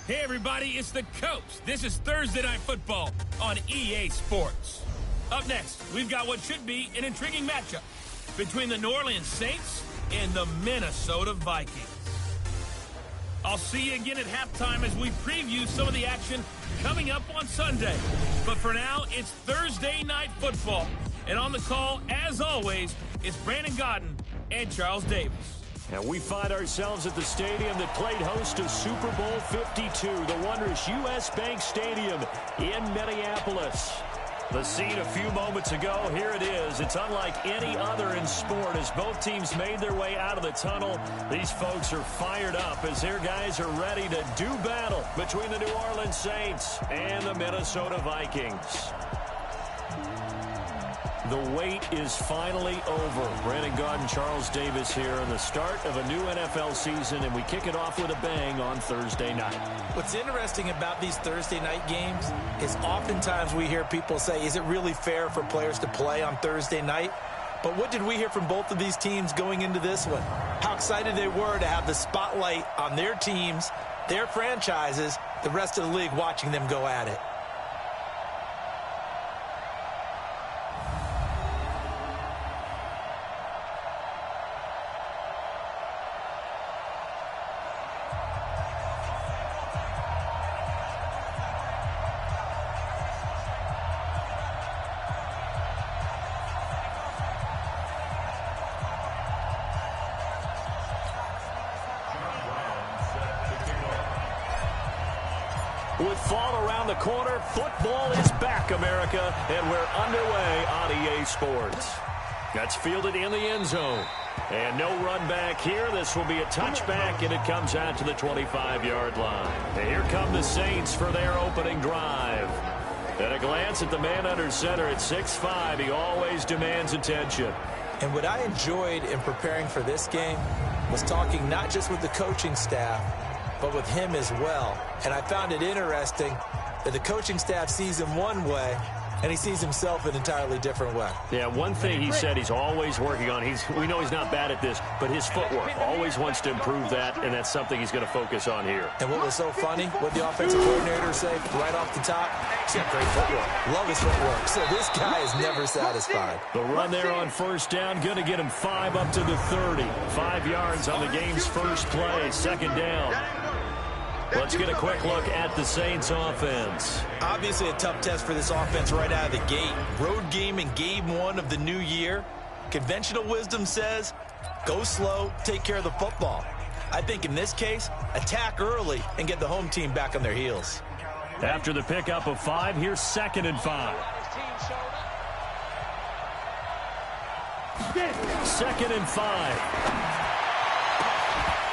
Hey everybody, it's the Coach. This is Thursday Night Football on EA Sports. Up next, we've got what should be an intriguing matchup between the New Orleans Saints and the Minnesota Vikings. I'll see you again at halftime as we preview some of the action coming up on Sunday. But for now, it's Thursday Night Football. And on the call, as always, it's Brandon Godden and Charles Davis. And we find ourselves at the stadium that played host to Super Bowl 52, the wondrous U.S. Bank Stadium in Minneapolis. The scene a few moments ago, here it is. It's unlike any other in sport as both teams made their way out of the tunnel. These folks are fired up as their guys are ready to do battle between the New Orleans Saints and the Minnesota Vikings. The wait is finally over. Brandon Godden, Charles Davis here on the start of a new NFL season, and we kick it off with a bang on Thursday night. What's interesting about these Thursday night games is oftentimes we hear people say, is it really fair for players to play on Thursday night? But what did we hear from both of these teams going into this one? How excited they were to have the spotlight on their teams, their franchises, the rest of the league watching them go at it. With fall around the corner, football is back, America, and we're underway on EA Sports. That's fielded in the end zone. And no run back here. This will be a touchback, and it comes out to the 25-yard line. And here come the Saints for their opening drive. At a glance at the man under center at 6'5", he always demands attention. And what I enjoyed in preparing for this game was talking not just with the coaching staff, but with him as well. And I found it interesting that the coaching staff sees him one way, and he sees himself an entirely different way. Yeah, one thing he said he's always working on, we know he's not bad at this, but his footwork, always wants to improve that, and that's something he's going to focus on here. And what was so funny, what the offensive coordinator said right off the top, he's got great footwork. Love his footwork. So this guy is never satisfied. The run there on first down, going to get him 5 up to the 30. 5 yards on the game's first play, second down. Let's get a quick look at the Saints offense. Obviously a tough test for this offense right out of the gate. Road game in game 1 of the new year. Conventional wisdom says, go slow, take care of the football. I think in this case, attack early and get the home team back on their heels. After the pickup of 5, here's 2nd and 5. 2nd and 5.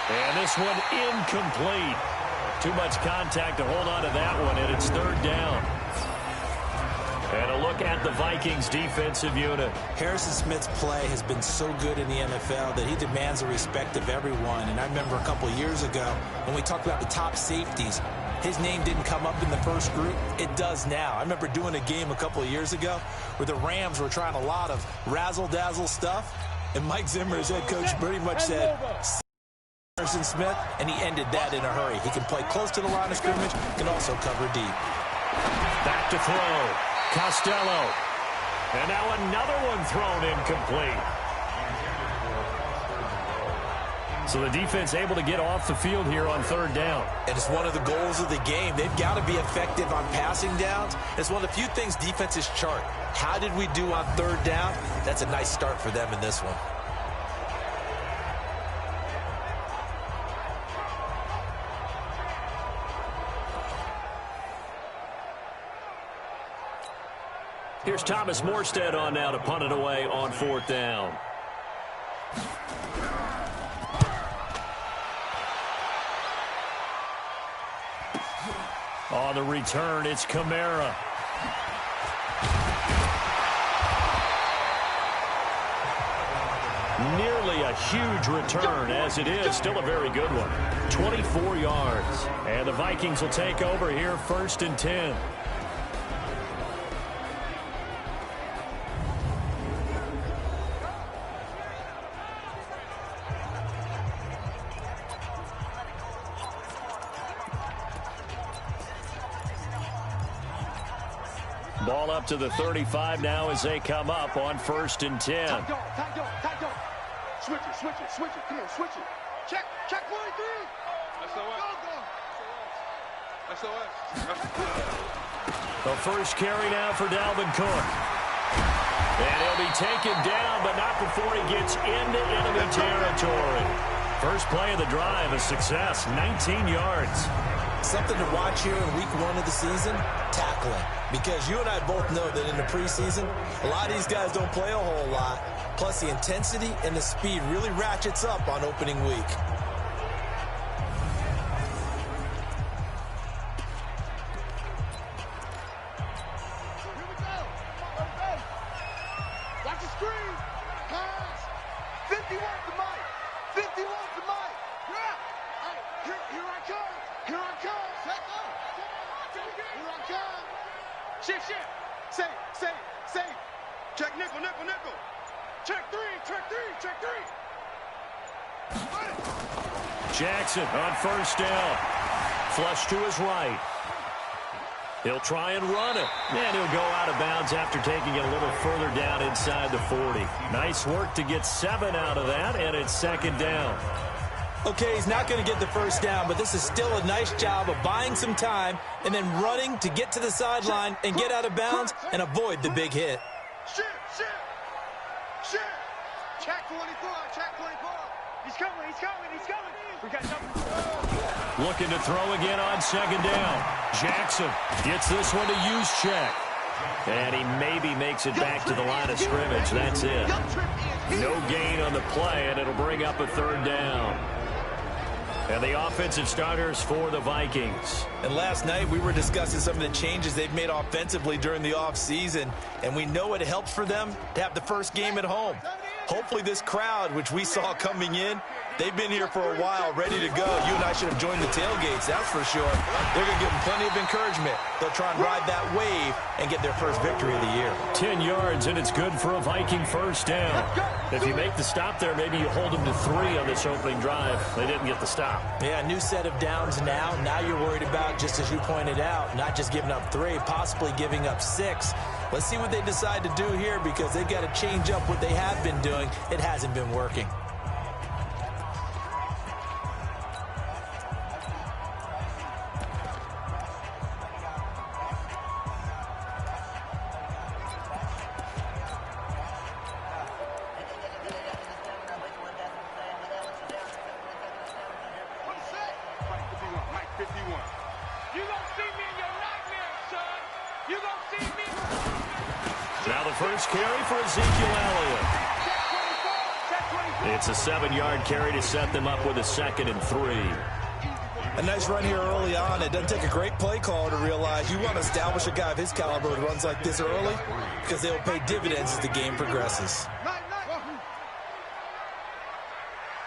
And this one incomplete. Too much contact to hold on to that one, and it's 3rd down. And a look at the Vikings defensive unit. Harrison Smith's play has been so good in the NFL that he demands the respect of everyone. And I remember a couple years ago when we talked about the top safeties, his name didn't come up in the first group. It does now. I remember doing a game a couple of years ago where the Rams were trying a lot of razzle-dazzle stuff, and Mike Zimmer, his head coach, pretty much said, Harrison Smith, and he ended that in a hurry. He can play close to the line of scrimmage, can also cover deep. Back to throw. Costello. And now another one thrown incomplete. So the defense able to get off the field here on 3rd down. And it's one of the goals of the game. They've got to be effective on passing downs. It's one of the few things defenses chart. How did we do on 3rd down? That's a nice start for them in this one. Here's Thomas Morstead on now to punt it away on 4th down. On the return, it's Kamara. Nearly a huge return, as it is still a very good one. 24 yards. And the Vikings will take over here 1st and 10. Ball up to the 35 now as they come up on 1st and 10. Tight dog. Switch it. Come on, switch it. Check 43. SOS. The first carry now for Dalvin Cook. And he'll be taken down, but not before he gets into enemy territory. First play of the drive, a success, 19 yards. Something to watch here in week 1 of the season, tackling. Because you and I both know that in the preseason, a lot of these guys don't play a whole lot. Plus, the intensity and the speed really ratchets up on opening week. Watch the screen. Pass. 51 to Mike. 51 to Mike. Yeah. Here I come. Here I come. Here I come. Shift. Say. Check nickel. Check three. Jackson on 1st down. Flush to his right. He'll try and run it. And he'll go out of bounds after taking it a little further down inside the 40. Nice work to get 7 out of that, and it's 2nd down. Okay, he's not going to get the 1st down, but this is still a nice job of buying some time and then running to get to the sideline and get out of bounds and avoid the big hit. Shift. Check 24. He's coming. We got nothing. Looking to throw again on 2nd down. Jackson gets this one to use check. And he maybe makes it back to the line of scrimmage. That's it. No gain on the play, and it'll bring up a 3rd down. And the offensive starters for the Vikings. And last night we were discussing some of the changes they've made offensively during the offseason, and we know it helps for them to have the first game at home. Hopefully this crowd, which we saw coming in, they've been here for a while, ready to go. You and I should have joined the tailgates, that's for sure. They're going to give them plenty of encouragement. They'll try and ride that wave and get their first victory of the year. 10 yards, and it's good for a Viking 1st down. If you make the stop there, maybe you hold them to 3 on this opening drive. They didn't get the stop. Yeah, new set of downs now. Now you're worried about, just as you pointed out, not just giving up 3, possibly giving up 6. Let's see what they decide to do here, because they've got to change up what they have been doing. It hasn't been working. First carry for Ezekiel Elliott. It's a 7-yard carry to set them up with a 2nd and 3. A nice run here early on. It doesn't take a great play caller to realize you want to establish a guy of his caliber who runs like this early, because they will pay dividends as the game progresses.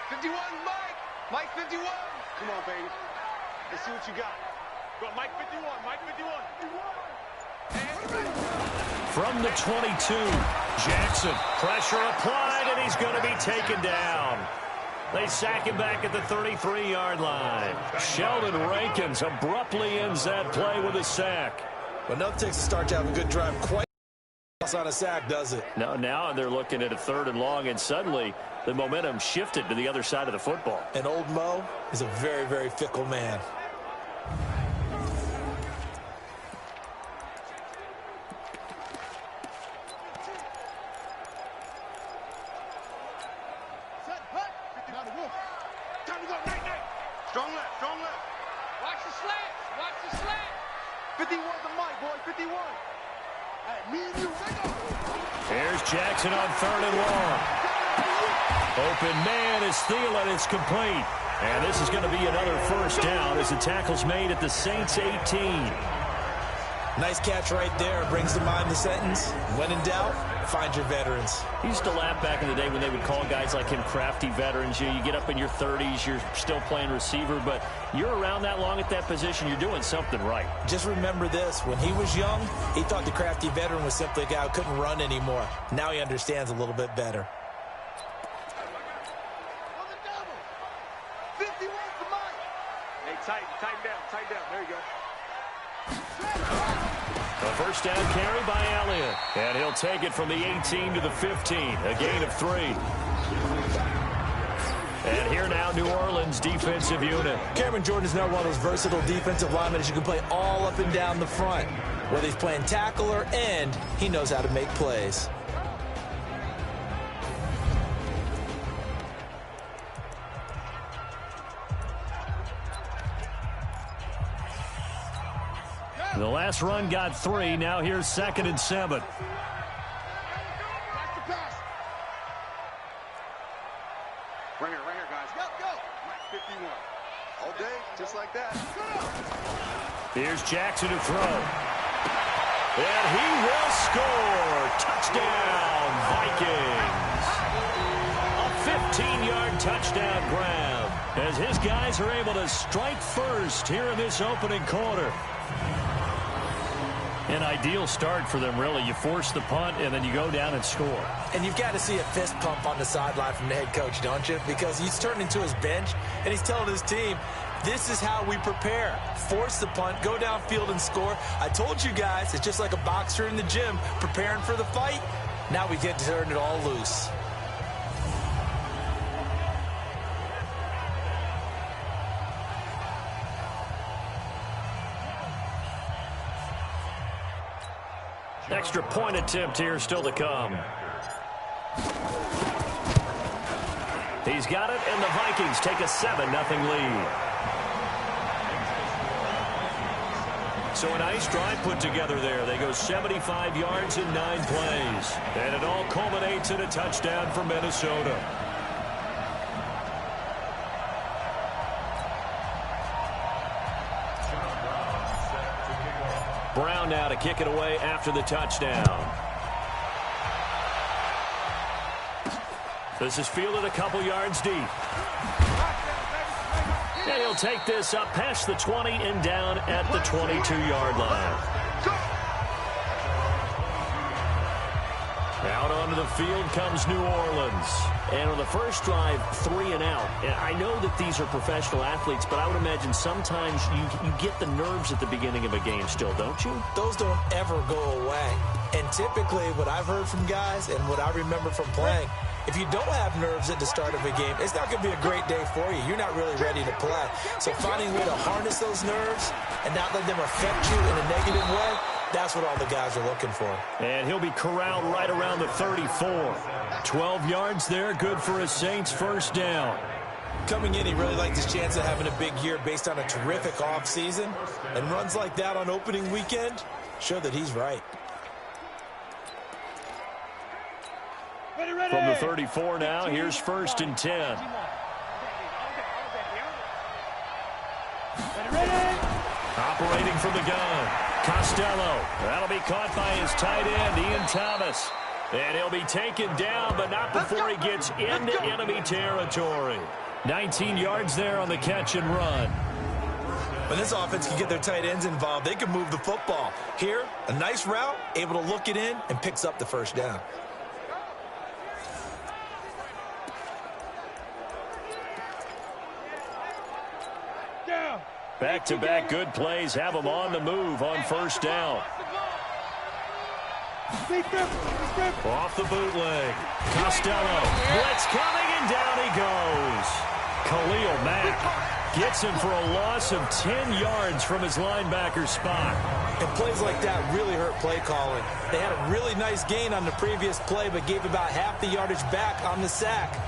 51, Mike 51. Come on, baby. Let's see what you got. Go, Mike 51. From the 22, Jackson, pressure applied, and he's going to be taken down. They sack him back at the 33-yard line. Sheldon Rankins abruptly ends that play with a sack. Well, nothing takes a start to have a good drive quite on a sack, does it? No, now they're looking at a 3rd and long, and suddenly the momentum shifted to the other side of the football. And old Mo is a very, very fickle man. Strong left. Watch the slant. 51 to Mike, boy, 51. Me and you, Here's Jackson on 3rd and long. Open man is Thielen. It's complete. And this is going to be another 1st down as the tackle's made at the Saints 18. Nice catch right there. Brings to mind the sentence, when in doubt, find your veterans. He used to laugh back in the day when they would call guys like him crafty veterans. You get up in your 30s, you're still playing receiver, but you're around that long at that position, you're doing something right. Just remember this. When he was young, he thought the crafty veteran was simply a guy who couldn't run anymore. Now he understands a little bit better. 51 to Mike. Hey, tighten down. There you go. A first down carry by Elliott. And he'll take it from the 18 to the 15. A gain of 3. And here now, New Orleans defensive unit. Cameron Jordan is now one of those versatile defensive linemen that you can play all up and down the front. Whether he's playing tackle or end, he knows how to make plays. The last run got 3. Now here's 2nd and 7. Right here, guys. Go. 51. All day, just like that. Here's Jackson to throw. And he will score. Touchdown, Vikings. A 15-yard touchdown grab as his guys are able to strike first here in this opening quarter. An ideal start for them, really. You force the punt, and then you go down and score. And you've got to see a fist pump on the sideline from the head coach, don't you? Because he's turned into his bench, and he's telling his team, this is how we prepare. Force the punt, go downfield and score. I told you guys, it's just like a boxer in the gym preparing for the fight. Now we get to turn it all loose. Extra point attempt here still to come. He's got it, and the Vikings take a 7-0 lead. So a nice drive put together there. They go 75 yards in 9 plays. And it all culminates in a touchdown for Minnesota. Brown now to kick it away after the touchdown. This is fielded a couple yards deep. And he'll take this up past the 20 and down at the 22-yard line. Out onto the field comes New Orleans. And on the first drive, 3 and out. And I know that these are professional athletes, but I would imagine sometimes you get the nerves at the beginning of a game still, don't you? Those don't ever go away. And typically what I've heard from guys and what I remember from playing, if you don't have nerves at the start of a game, it's not going to be a great day for you. You're not really ready to play. So finding a way to harness those nerves and not let them affect you in a negative way, that's what all the guys are looking for. And he'll be corralled right around the 34. 12 yards there, good for a Saints first down. Coming in, he really liked his chance of having a big year based on a terrific offseason. And runs like that on opening weekend show that he's right. From the 34 now, here's 1st and 10. Operating from the gun. Costello. That'll be caught by his tight end, Ian Thomas. And he'll be taken down, but not before he gets into enemy territory. 19 yards there on the catch and run. When this offense can get their tight ends involved, they can move the football. Here, a nice route, able to look it in, and picks up the first down. Back-to-back good plays have them on the move on first down. Off the bootleg. Costello. Blitz coming, and down he goes. Khalil Mack gets him for a loss of 10 yards from his linebacker spot. And plays like that really hurt play calling. They had a really nice gain on the previous play, but gave about half the yardage back on the sack.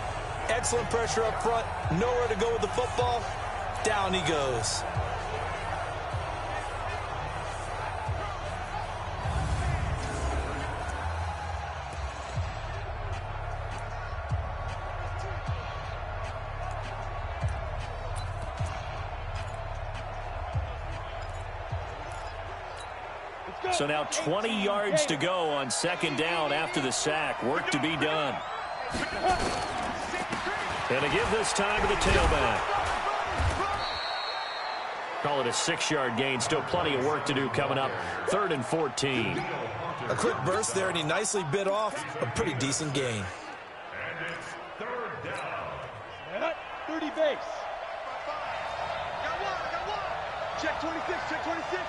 Excellent pressure up front. Nowhere to go with the football. Down he goes. So now 20 yards to go on 2nd down after the sack. Work to be done. And to give this time to the tailback. Call it a 6-yard gain. Still plenty of work to do coming up. 3rd and 14. A quick burst there, and he nicely bit off a pretty decent gain. And it's 3rd down. 30 base. Got one. Check 26, check 26.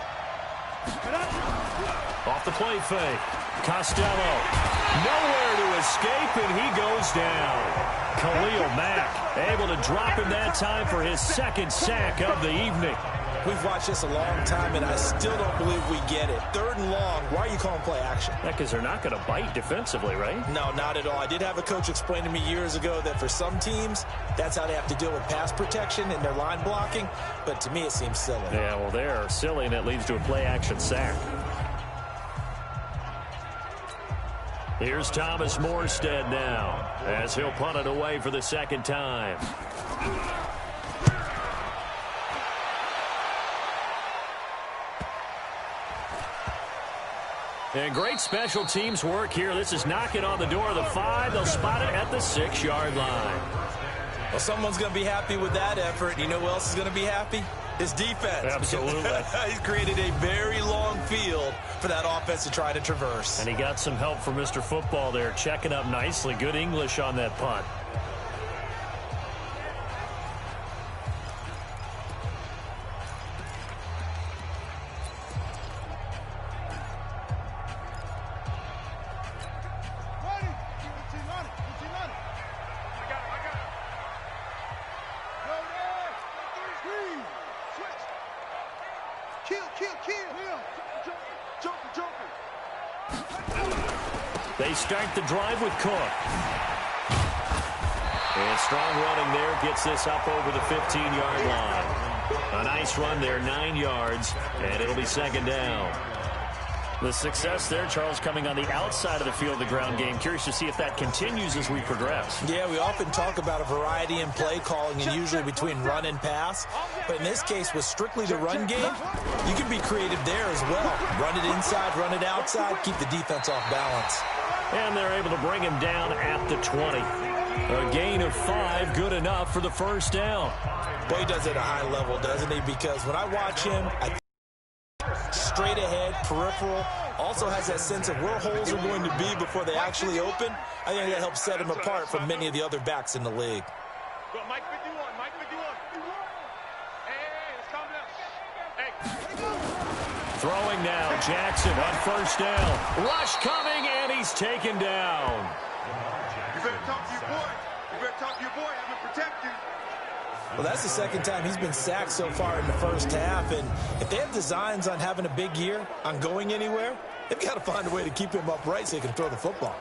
Off the play fake. Costello. Nowhere to escape, and he goes down. Khalil Mack able to drop him that time for his second sack of the evening. We've watched this a long time, and I still don't believe we get it. 3rd and long, why are you calling play action? Yeah, because they're not going to bite defensively, right? No, not at all. I did have a coach explain to me years ago that for some teams, that's how they have to deal with pass protection and their line blocking. But to me, it seems silly. Yeah, well, they're silly, and it leads to a play action sack. Here's Thomas Morstead now, as he'll punt it away for the second time. And great special teams work here. This is knocking on the door of the 5. They'll spot it at the 6-yard line. Well, someone's going to be happy with that effort. You know who else is going to be happy? His defense. Absolutely. He's created a very long field for that offense to try to traverse. And he got some help from Mr. Football there, checking up nicely. Good English on that punt. They start the drive with Cook. And strong running there gets this up over the 15-yard line. A nice run there, 9 yards, and it'll be second down. The success there, Charles, coming on the outside of the field of the ground game. Curious to see if that continues as we progress. Yeah, we often talk about a variety in play calling and usually between run and pass. But in this case, with strictly the run game, you can be creative there as well. Run it inside, run it outside, keep the defense off balance. And they're able to bring him down at the 20. A gain of 5, good enough for the first down. Boy, he does it at a high level, doesn't he? Because when I watch him, I think straight ahead, peripheral, also has that sense of where holes are going to be before they actually open. I think that helps set him apart from many of the other backs in the league. Go, Mike 51, Mike 51. Hey, let's calm down. Hey. Throwing now, Jackson on first down. Rush coming, and he's taken down. You better talk to your boy. You better talk to your boy. I'm going to protect you. Well, that's the second time he's been sacked so far in the first half, and if they have designs on having a big year, on going anywhere, they've got to find a way to keep him upright so he can throw the football.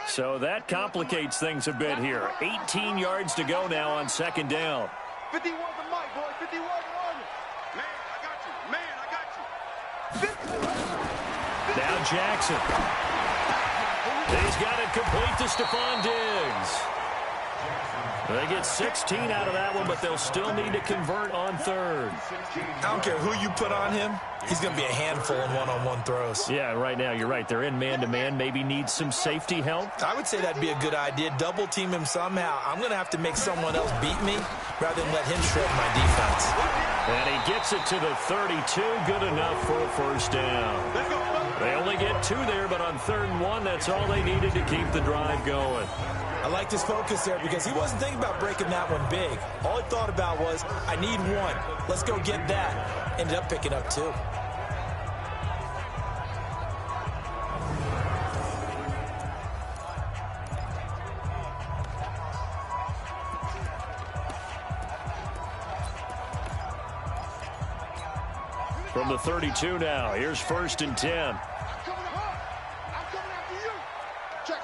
So that complicates things a bit here. 18 yards to go now on second down. 51 to Mike, boy. 51 on it. Man, I got you. Man, I got you. Now Jackson. He's got it complete to Stephon Diggs. They get 16 out of that one, but they'll still need to convert on third. I don't care who you put on him. He's going to be a handful in one-on-one throws. Yeah, right now, you're right. They're in man-to-man. Maybe need some safety help. I would say that'd be a good idea. Double team him somehow. I'm going to have to make someone else beat me rather than let him shred my defense. And he gets it to the 32. Good enough for a first down. They only get 2 there, but on 3rd and 1, that's all they needed to keep the drive going. I liked his focus there because he wasn't thinking about breaking that one big. All he thought about was, I need 1. Let's go get that. Ended up picking up 2. From the 32 now, here's 1st and 10. I'm coming after you. Check.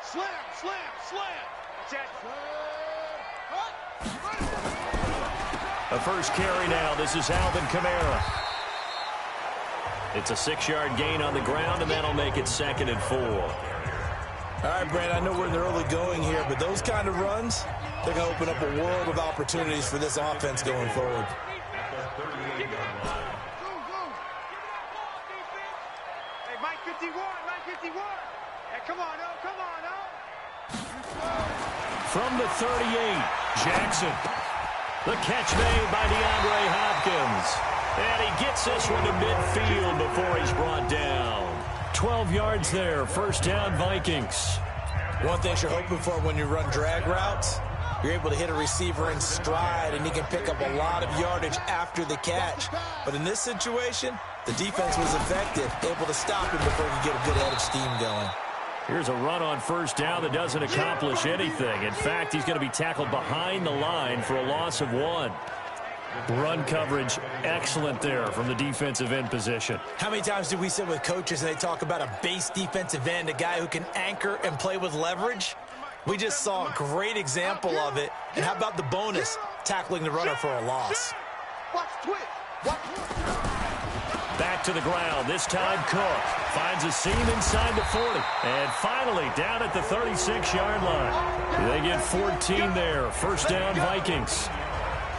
Slam. Check. A first carry now. This is Alvin Kamara. It's a 6-yard gain on the ground, and that'll make it 2nd and 4. All right, Brand, I know we're in the early going here, but those kind of runs, they're going to open up a world of opportunities for this offense going forward. Hey, Mike 51. Hey, come on, From the 38, Jackson. The catch made by DeAndre Hopkins. And he gets this one to midfield before he's brought down. 12 yards there, first down Vikings. One thing you're hoping for when you run drag routes, you're able to hit a receiver in stride, and he can pick up a lot of yardage after the catch. But in this situation, the defense was effective, able to stop him before he could get a good head of steam going. Here's a run on first down that doesn't accomplish anything. In fact, he's going to be tackled behind the line for a loss of 1. Run coverage, excellent there from the defensive end position. How many times do we sit with coaches and they talk about a base defensive end, a guy who can anchor and play with leverage? We just saw a great example of it. And how about the bonus, tackling the runner for a loss? Watch twitch. Watch. Back to the ground. This time Cook finds a seam inside the 40. And finally down at the 36-yard line. They get 14 there. First down, Vikings.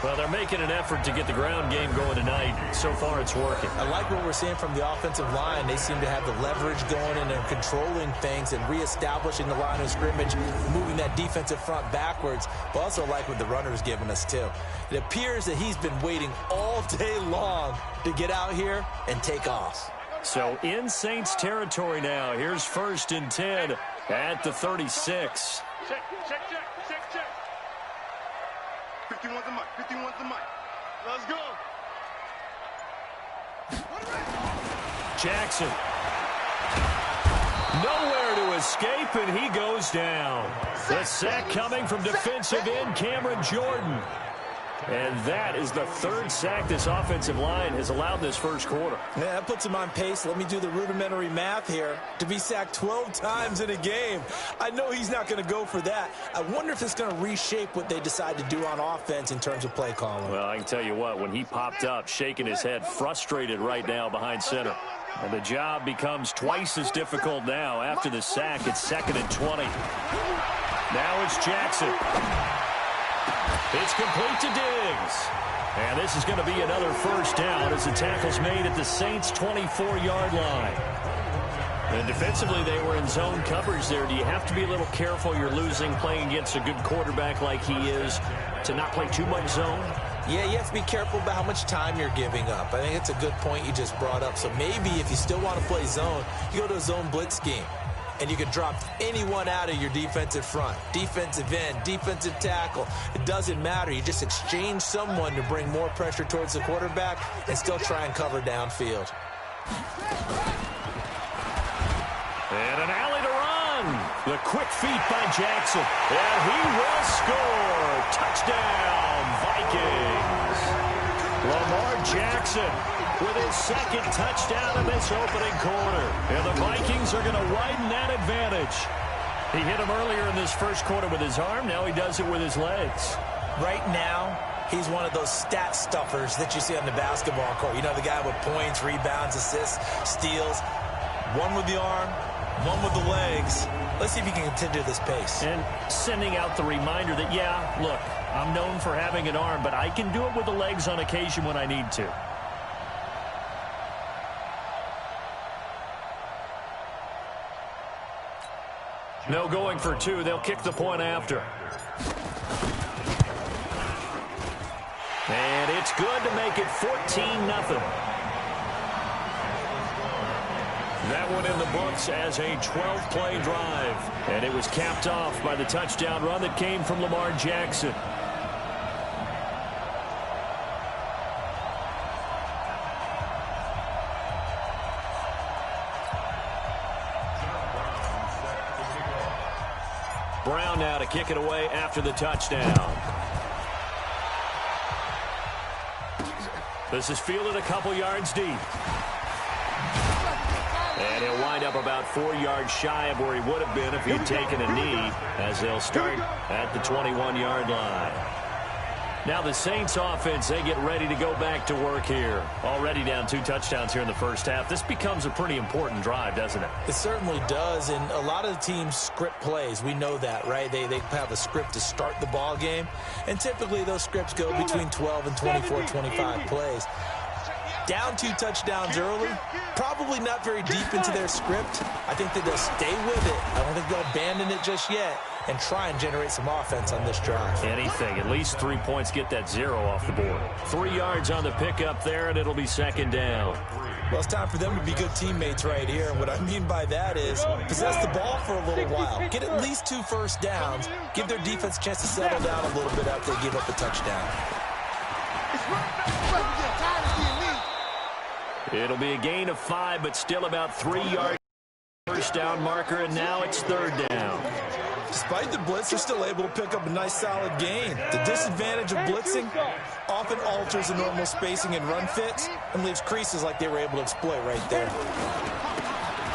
Well, they're making an effort to get the ground game going tonight. So far, it's working. I like what we're seeing from the offensive line. They seem to have the leverage going and they're controlling things and reestablishing the line of scrimmage, moving that defensive front backwards. But also like what the runner's giving us, too. It appears that he's been waiting all day long to get out here and take off. So in Saints territory now. Here's 1st and 10 at the 36. Check. 51's the mic. 51's the mic. Let's go. Jackson. Nowhere to escape, and he goes down. The sack coming from defensive end Cameron Jordan. And that is the 3rd sack this offensive line has allowed this first quarter. Yeah, that puts him on pace. Let me do the rudimentary math here. To be sacked 12 times in a game, I know he's not going to go for that. I wonder if it's going to reshape what they decide to do on offense in terms of play calling. Well, I can tell you what, when he popped up, shaking his head, frustrated right now behind center. And the job becomes twice as difficult now after the sack. It's 2nd and 20. Now it's Jackson. It's complete to Diggs. And this is going to be another first down as the tackle's made at the Saints' 24-yard line. And defensively, they were in zone coverage there. Do you have to be a little careful you're losing playing against a good quarterback like he is to not play too much zone? Yeah, you have to be careful about how much time you're giving up. I think it's a good point you just brought up. So maybe if you still want to play zone, you go to a zone blitz scheme. And you can drop anyone out of your defensive front, defensive end, defensive tackle. It doesn't matter. You just exchange someone to bring more pressure towards the quarterback and still try and cover downfield. And an alley to run. The quick feet by Jackson. And he will score. Touchdown, Vikings. Lamar Jackson with his 2nd touchdown in this opening quarter. And the Vikings are going to widen that advantage. He hit him earlier in this first quarter with his arm. Now he does it with his legs. Right now, he's one of those stat stuffers that you see on the basketball court. You know, the guy with points, rebounds, assists, steals. One with the arm, one with the legs. Let's see if he can continue this pace. And sending out the reminder that, yeah, look, I'm known for having an arm, but I can do it with the legs on occasion when I need to. No going for 2. They'll kick the point after. And it's good to make it 14-0. That one in the books as a 12-play drive. And it was capped off by the touchdown run that came from Lamar Jackson. Brown now to kick it away after the touchdown. This is fielded a couple yards deep. And he'll wind up about 4 yards shy of where he would have been if he'd taken a knee, as they'll start at the 21-yard line. Now the Saints offense, they get ready to go back to work here. Already down 2 touchdowns here in the first half. This becomes a pretty important drive, doesn't it? It certainly does, and a lot of the teams script plays. We know that, right? They have a script to start the ball game, and typically those scripts go between 12 and 24, 25 plays. Down 2 touchdowns early, probably not very deep into their script. I think that they'll stay with it. I don't think they'll abandon it just yet and try and generate some offense on this drive. Anything. At least 3 points, get that 0 off the board. 3 yards on the pickup there, and it'll be second down. Well, it's time for them to be good teammates right here. And what I mean by that is possess the ball for a little while. Get at least 2 first downs. Give their defense a chance to settle down a little bit after they give up a touchdown. It'll be a gain of 5, but still about 3 yards. First down marker, and now it's third down. Despite the blitz, they're still able to pick up a nice, solid gain. The disadvantage of blitzing often alters the normal spacing and run fits and leaves creases like they were able to exploit right there.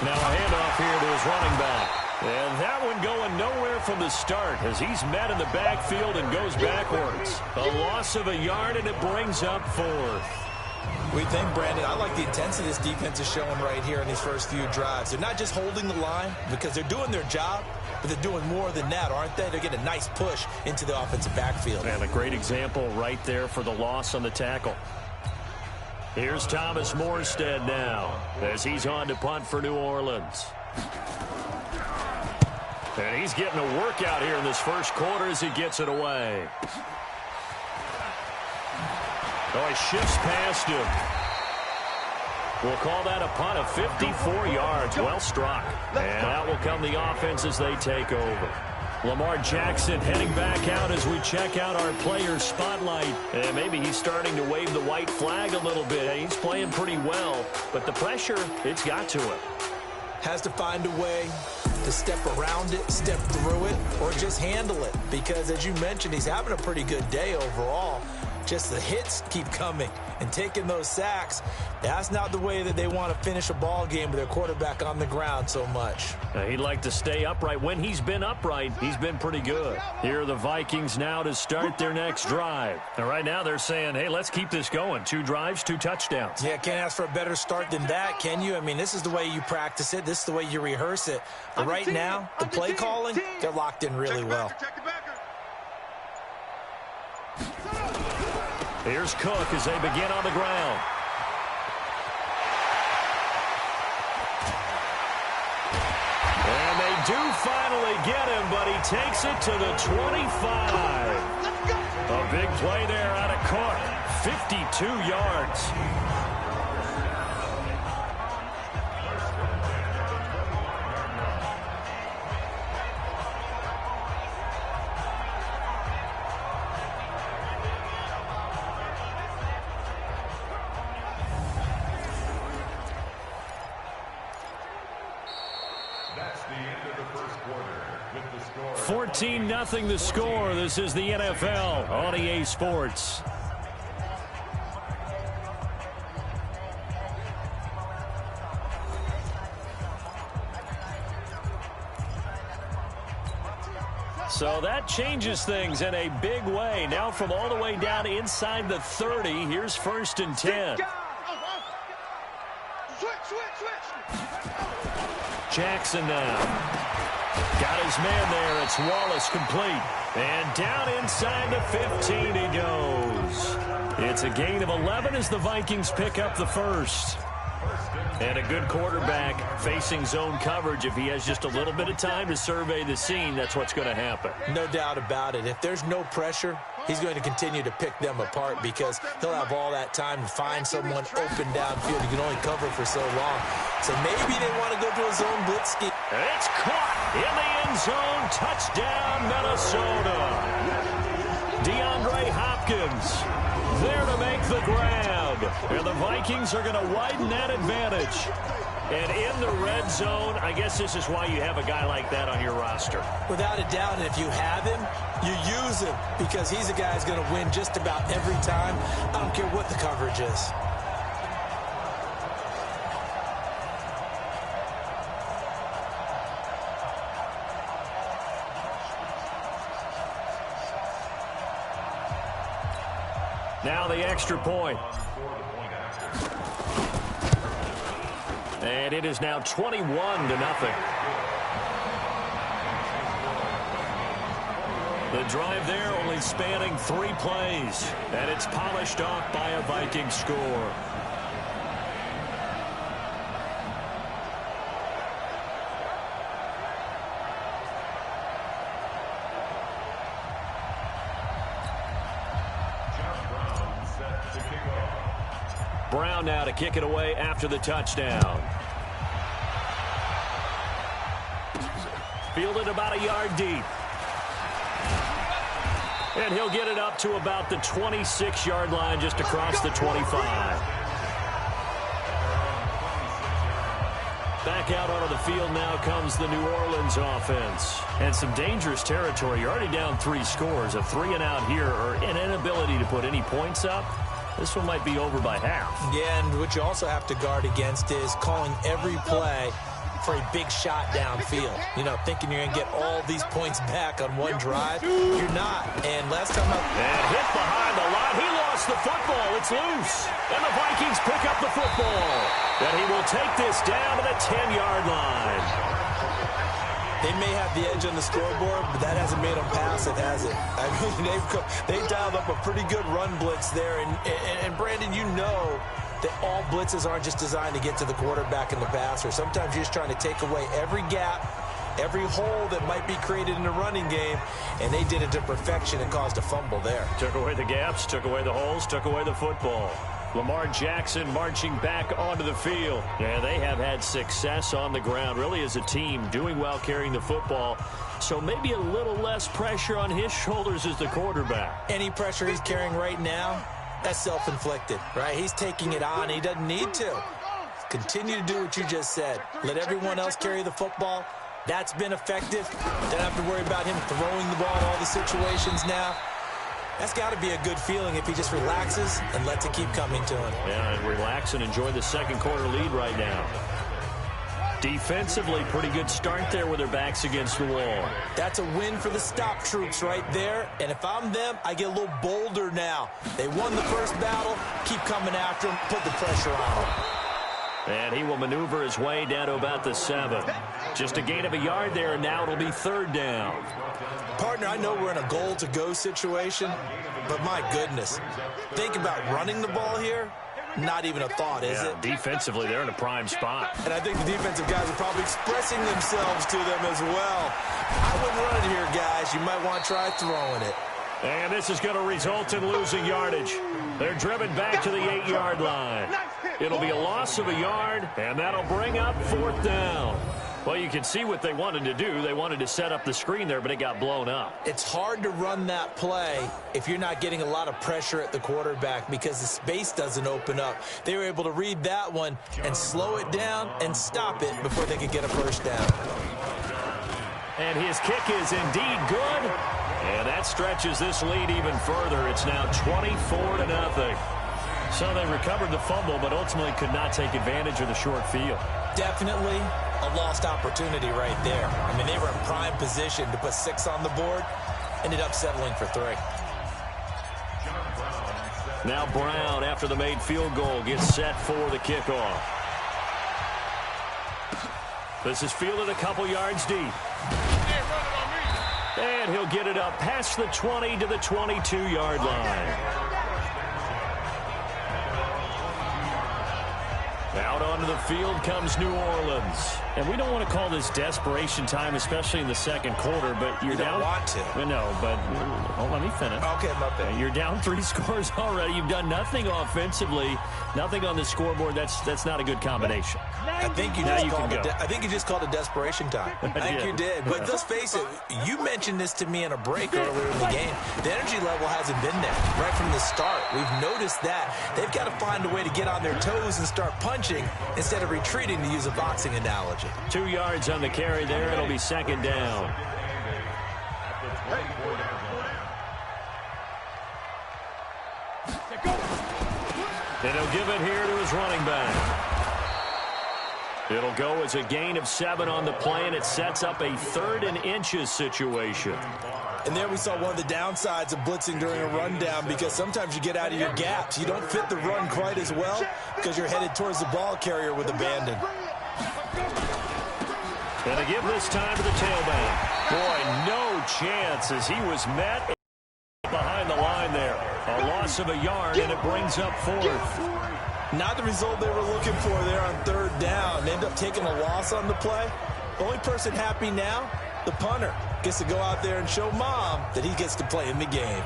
Now a handoff here to his running back. And that one going nowhere from the start as he's met in the backfield and goes backwards. A loss of a yard, and it brings up 4th. We think, Brandon, I like the intensity this defense is showing right here in these first few drives. They're not just holding the line because they're doing their job, but they're doing more than that, aren't they? They're getting a nice push into the offensive backfield. And a great example right there for the loss on the tackle. Here's Thomas Morstead now as he's on to punt for New Orleans. And he's getting a workout here in this first quarter as he gets it away. Oh, he shifts past him. We'll call that a punt of 54 yards. Well struck. And out will come the offense as they take over. Lamar Jackson heading back out as we check out our player spotlight. And maybe he's starting to wave the white flag a little bit. He's playing pretty well, but the pressure, it's got to him. Has to find a way to step around it, step through it, or just handle it. Because, as you mentioned, he's having a pretty good day overall. Just the hits keep coming and taking those sacks. That's not the way that they want to finish a ball game with their quarterback on the ground so much. He'd like to stay upright. When he's been upright, he's been pretty good. Here are the Vikings now to start their next drive. And right now they're saying, hey, let's keep this going. 2 drives, 2 touchdowns. Yeah, can't ask for a better start than that, can you? I mean, this is the way you practice it. This is the way you rehearse it. But right now, the play calling, they're locked in really well. Here's Cook as they begin on the ground. And they do finally get him, but he takes it to the 25. A big play there out of Cook. 52 yards. That's the end of the first quarter with the score 14-0 the score. This is the NFL on EA Sports. So that changes things in a big way. Now from all the way down inside the 30, here's 1st and 10. Jackson now. Got his man there. It's Wallace complete. And down inside the 15 he goes. It's a gain of 11 as the Vikings pick up the first. And a good quarterback facing zone coverage. If he has just a little bit of time to survey the scene, that's what's going to happen. No doubt about it. If there's no pressure, he's going to continue to pick them apart because he'll have all that time to find someone open downfield. He can only cover for so long. So maybe they want to go to a zone blitz scheme. It's caught in the end zone. Touchdown, Minnesota. DeAndre Hopkins there to make the grab. And the Vikings are going to widen that advantage. And in the red zone, I guess this is why you have a guy like that on your roster. Without a doubt, and if you have him, you use him because he's a guy who's going to win just about every time. I don't care what the coverage is. Now the extra point. And it is now 21-0. The drive there only spanning 3 plays. And it's polished off by a Viking score. Brown now to kick it away after the touchdown. Fielded about a yard deep. And he'll get it up to about the 26-yard line, just across the 25. Back out onto the field now comes the New Orleans offense. And some dangerous territory. You're already down 3 scores. A 3-and-out here, or an inability to put any points up. This one might be over by half. Yeah, and what you also have to guard against is calling every play for a big shot downfield. You know, thinking you're going to get all these points back on one drive. You're not. And last time And hit behind the line. He lost the football. It's loose. And the Vikings pick up the football. And he will take this down to the 10-yard line. They may have the edge on the scoreboard, but that hasn't made them pass it, has it? I mean, they've dialed up a pretty good run blitz there. And Brandon, you know that all blitzes aren't just designed to get to the quarterback and the passer. Sometimes you're just trying to take away every gap, every hole that might be created in the running game, and they did it to perfection and caused a fumble there. Took away the gaps, took away the holes, took away the football. Lamar Jackson marching back onto the field. Yeah, they have had success on the ground, really as a team, doing well carrying the football. So maybe a little less pressure on his shoulders as the quarterback. Any pressure he's carrying right now, that's self-inflicted, right? He's taking it on. He doesn't need to. Continue to do what you just said. Let everyone else carry the football. That's been effective. Don't have to worry about him throwing the ball in all the situations now. That's got to be a good feeling if he just relaxes and lets it keep coming to him. Yeah, and relax and enjoy the second quarter lead right now. Defensively, pretty good start there with their backs against the wall. That's a win for the stop troops right there. And if I'm them, I get a little bolder now. They won the first battle. Keep coming after them. Put the pressure on them. And he will maneuver his way down to about the 7. Just a gain of a yard there, and now it'll be 3rd down. Partner, I know we're in a goal-to-go situation, but my goodness. Think about running the ball here. Not even a thought, is it? Defensively, they're in a prime spot. And I think the defensive guys are probably expressing themselves to them as well. I wouldn't run it here, guys. You might want to try throwing it. And this is going to result in losing yardage. They're driven back to the 8-yard line. It'll be a loss of a yard, and that'll bring up 4th down. Well, you can see what they wanted to do. They wanted to set up the screen there, but it got blown up. It's hard to run that play if you're not getting a lot of pressure at the quarterback because the space doesn't open up. They were able to read that one and slow it down and stop it before they could get a first down. And his kick is indeed good. And that stretches this lead even further. It's now 24-0. So they recovered the fumble, but ultimately could not take advantage of the short field. Definitely a lost opportunity right there. I mean, they were in prime position to put 6 on the board. Ended up settling for 3. Now Brown, after the made field goal, gets set for the kickoff. This is fielded a couple yards deep. And he'll get it up past the 20 to the 22-yard line. Out onto the field comes New Orleans. And we don't want to call this desperation time, especially in the second quarter, but you're down. You don't want to. No, but let me finish. Okay, my bad. You're down 3 scores already. You've done nothing offensively, nothing on the scoreboard. That's not a good combination. I think you just called it desperation time. I think you did. But let's face it, you mentioned this to me in a break earlier in the game. The energy level hasn't been there right from the start. We've noticed that. They've got to find a way to get on their toes and start punching instead of retreating, to use a boxing analogy. 2 yards on the carry there. It'll be 2nd down. And he'll give it here to his running back. It'll go as a gain of 7 on the play, and it sets up a 3rd and inches situation. And there we saw one of the downsides of blitzing during a rundown, because sometimes you get out of your gaps. You don't fit the run quite as well because you're headed towards the ball carrier with abandon. And to give this time to the tailback. Boy, no chance as he was met behind the line there. A loss of a yard, and it brings up 4th. Not the result they were looking for there on 3rd down. They end up taking a loss on the play. The only person happy now, the punter, gets to go out there and show Mom that he gets to play in the game.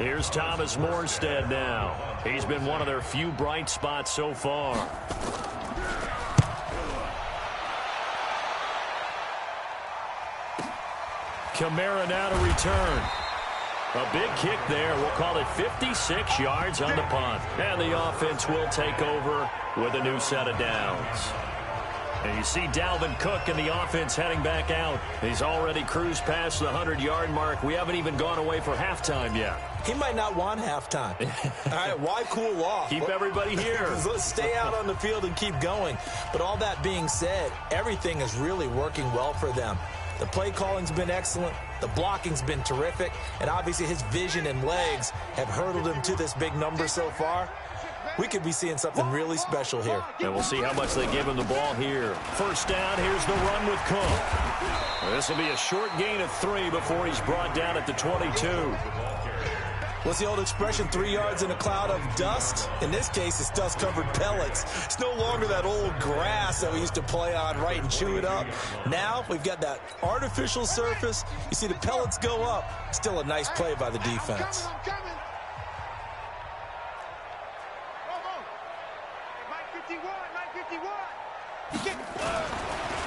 Here's Thomas Morstead now. He's been one of their few bright spots so far. Kamara now to return. A big kick there. We'll call it 56 yards on the punt. And the offense will take over with a new set of downs. And you see Dalvin Cook and the offense heading back out. He's already cruised past the 100-yard mark. We haven't even gone away for halftime yet. He might not want halftime. All right, why cool off? Keep everybody here. Let's stay out on the field and keep going. But all that being said, everything is really working well for them. The play calling's been excellent. The blocking's been terrific. And obviously his vision and legs have hurdled him to this big number so far. We could be seeing something really special here. And we'll see how much they give him the ball here. First down, here's the run with Cook. This will be a short gain of 3 before he's brought down at the 22. What's the old expression, 3 yards in a cloud of dust? In this case, it's dust-covered pellets. It's no longer that old grass that we used to play on, right, and chew it up. Now we've got that artificial surface. You see the pellets go up. Still a nice play by the defense. I'm coming.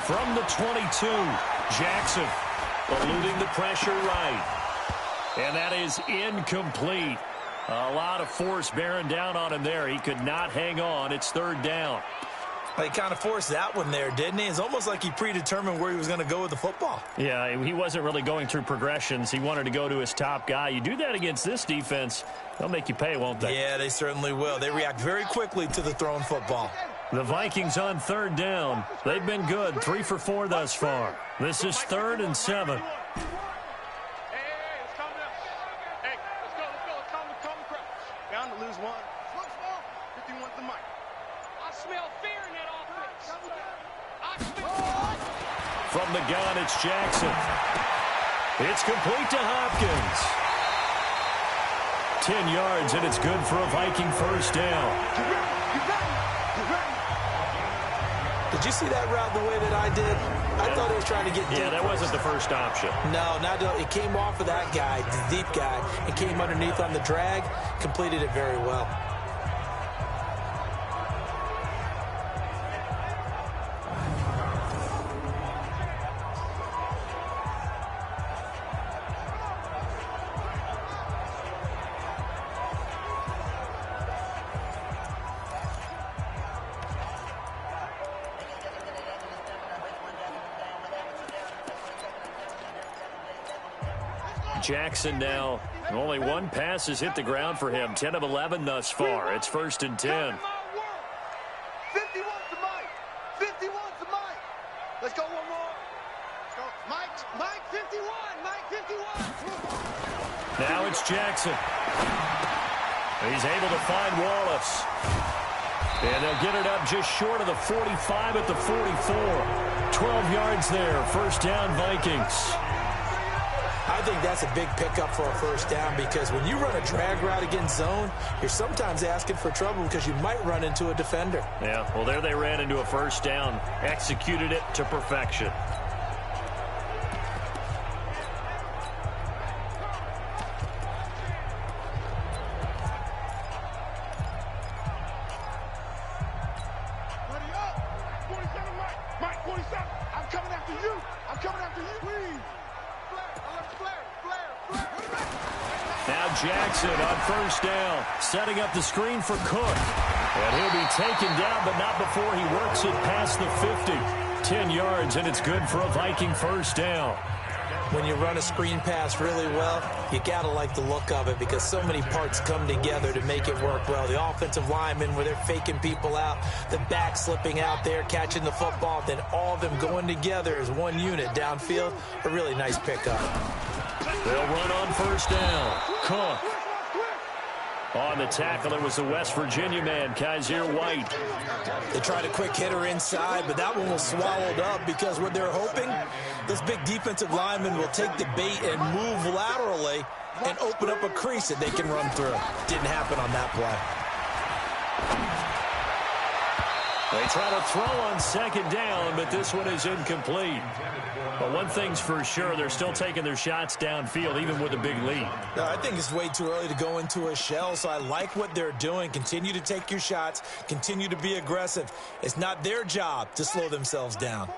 From the 22, Jackson eluding the pressure right. And that is incomplete. A lot of force bearing down on him there. He could not hang on. It's third down. He kind of forced that one there, didn't he? It's almost like he predetermined where he was going to go with the football. Yeah, he wasn't really going through progressions. He wanted to go to his top guy. You do that against this defense, they'll make you pay, won't they? Yeah, they certainly will. They react very quickly to the thrown football. The Vikings on third down. They've been good, 3 for 4 thus far. This is 3rd and 7. Down to lose 1. 51's the mic. I smell fear in that offense. From the gun, it's Jackson. It's complete to Hopkins. 10 yards, and it's good for a Viking first down. Did you see that route the way that I did? I thought he was trying to get deep. Yeah, that wasn't the first option. No, it came off of that guy, the deep guy. It came underneath on the drag, completed it very well. Jackson now, only 1 pass has hit the ground for him. 10 of 11 thus far. It's 1st and 10. 51's the mic. 51's the mic. Let's go one more. Let's go. Mike 51. Mike 51. Now it's Jackson. He's able to find Wallace. And they'll get it up just short of the 45 at the 44. 12 yards there. First down, Vikings. I think that's a big pickup for a first down because when you run a drag route against zone, you're sometimes asking for trouble because you might run into a defender. Yeah, well, there they ran into a first down. Executed it to perfection. Buddy up. 47, Mike 47. I'm coming after you. I'm coming after you. Please. Now Jackson on first down, setting up the screen for Cook. And he'll be taken down, but not before he works it past the 50. 10 yards, and it's good for a Viking first down. When you run a screen pass really well, you got to like the look of it because so many parts come together to make it work well. The offensive linemen, where they're faking people out, the back slipping out there, catching the football, then all of them going together as one unit downfield. A really nice pickup. They'll run on first down. Cook. On the tackle, it was the West Virginia man, Kaiser White. They tried a quick hitter inside, but that one was swallowed up because what they're hoping, this big defensive lineman will take the bait and move laterally and open up a crease that they can run through. Didn't happen on that play. They try to throw on second down, but this one is incomplete. But one thing's for sure, they're still taking their shots downfield, even with a big lead. I think it's way too early to go into a shell, so I like what they're doing. Continue to take your shots. Continue to be aggressive. It's not their job to slow themselves down.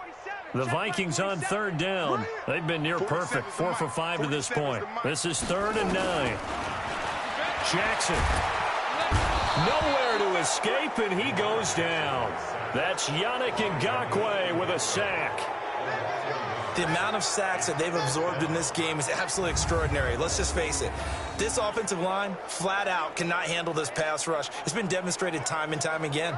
The Vikings on third down. They've been near perfect, 4 for 5 to this point. This is 3rd and 9. Jackson. Nowhere to escape, and he goes down. That's Yannick Ngakoue with a sack. The amount of sacks that they've absorbed in this game is absolutely extraordinary. Let's just face it. This offensive line, flat out, cannot handle this pass rush. It's been demonstrated time and time again.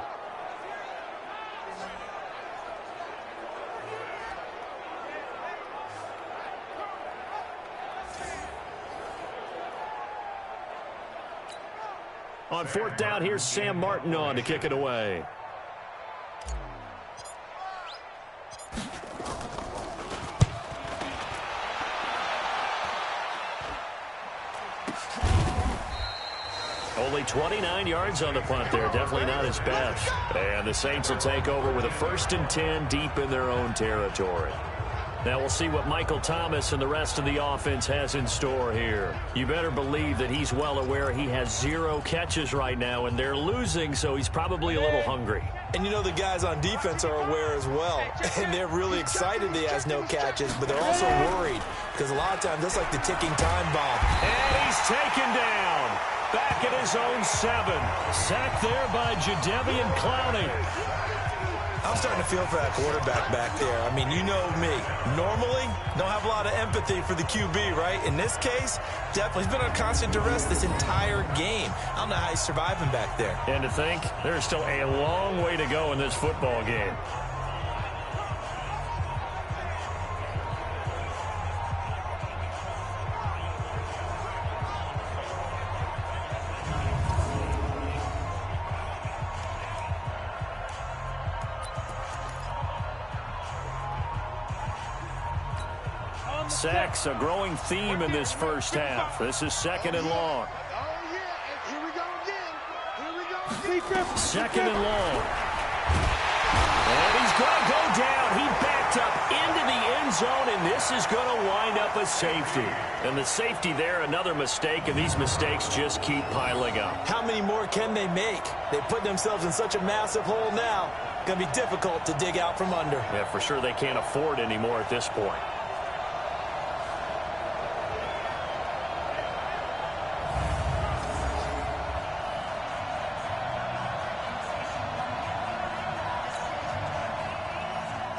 On 4th down, here's Sam Martin on to kick it away. Only 29 yards on the punt there. Definitely not his best. And the Saints will take over with a 1st and 10 deep in their own territory. Now we'll see what Michael Thomas and the rest of the offense has in store here. You better believe that he's well aware he has 0 catches right now, and they're losing, so he's probably a little hungry. And you know the guys on defense are aware as well. And they're really excited he has no catches, but they're also worried because a lot of times that's like the ticking time bomb. And he's taken down. Back at his own 7. Sacked there by Jadeveon Clowney. I'm starting to feel for that quarterback back there. I mean, you know me. Normally, don't have a lot of empathy for the QB, right? In this case, definitely. He's been on constant duress this entire game. I don't know how he's surviving back there. And to think, there's still a long way to go in this football game. Sacks, a growing theme in this first half. This is 2nd and long. Here we go again. 2nd and long. And he's going to go down. He backed up into the end zone, and this is going to wind up a safety. And the safety there, another mistake, and these mistakes just keep piling up. How many more can they make? They put themselves in such a massive hole now. Going to be difficult to dig out from under. Yeah, for sure they can't afford any more at this point.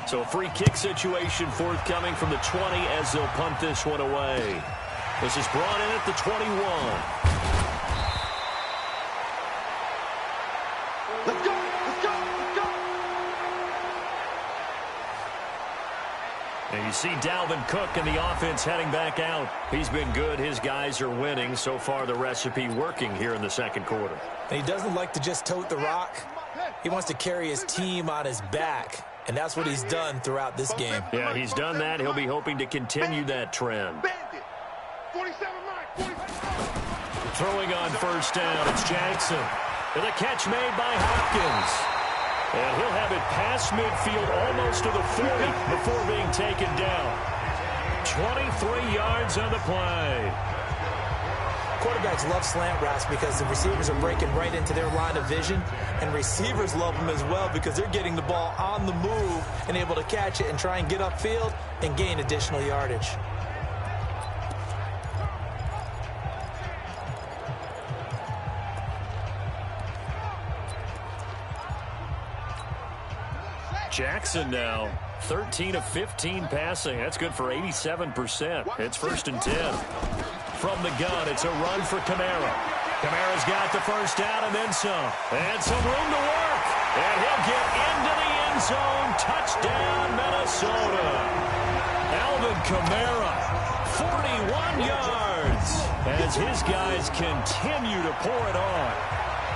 So a free kick situation forthcoming from the 20 as they'll punt this one away. This is brought in at the 21. Let's go, let's go, let's go. And you see Dalvin Cook and the offense heading back out. He's been good. His guys are winning. So far, the recipe working here in the 2nd quarter. And he doesn't like to just tote the rock. He wants to carry his team on his back. And that's what he's done throughout this game. Yeah, he's done that. He'll be hoping to continue that trend. 47, Mike. Throwing on 1st down, it's Jackson. And a catch made by Hopkins. And he'll have it past midfield almost to the 40 before being taken down. 23 yards on the play. Quarterbacks love slant routes because the receivers are breaking right into their line of vision, and receivers love them as well because they're getting the ball on the move and able to catch it and try and get upfield and gain additional yardage. Jackson now, 13 of 15 passing. That's good for 87%. It's 1st and 10. From the gun, it's a run for Kamara. Kamara's got the 1st down and then some. And some room to work. And he'll get into the end zone. Touchdown, Minnesota. Alvin Kamara, 41 yards. As his guys continue to pour it on.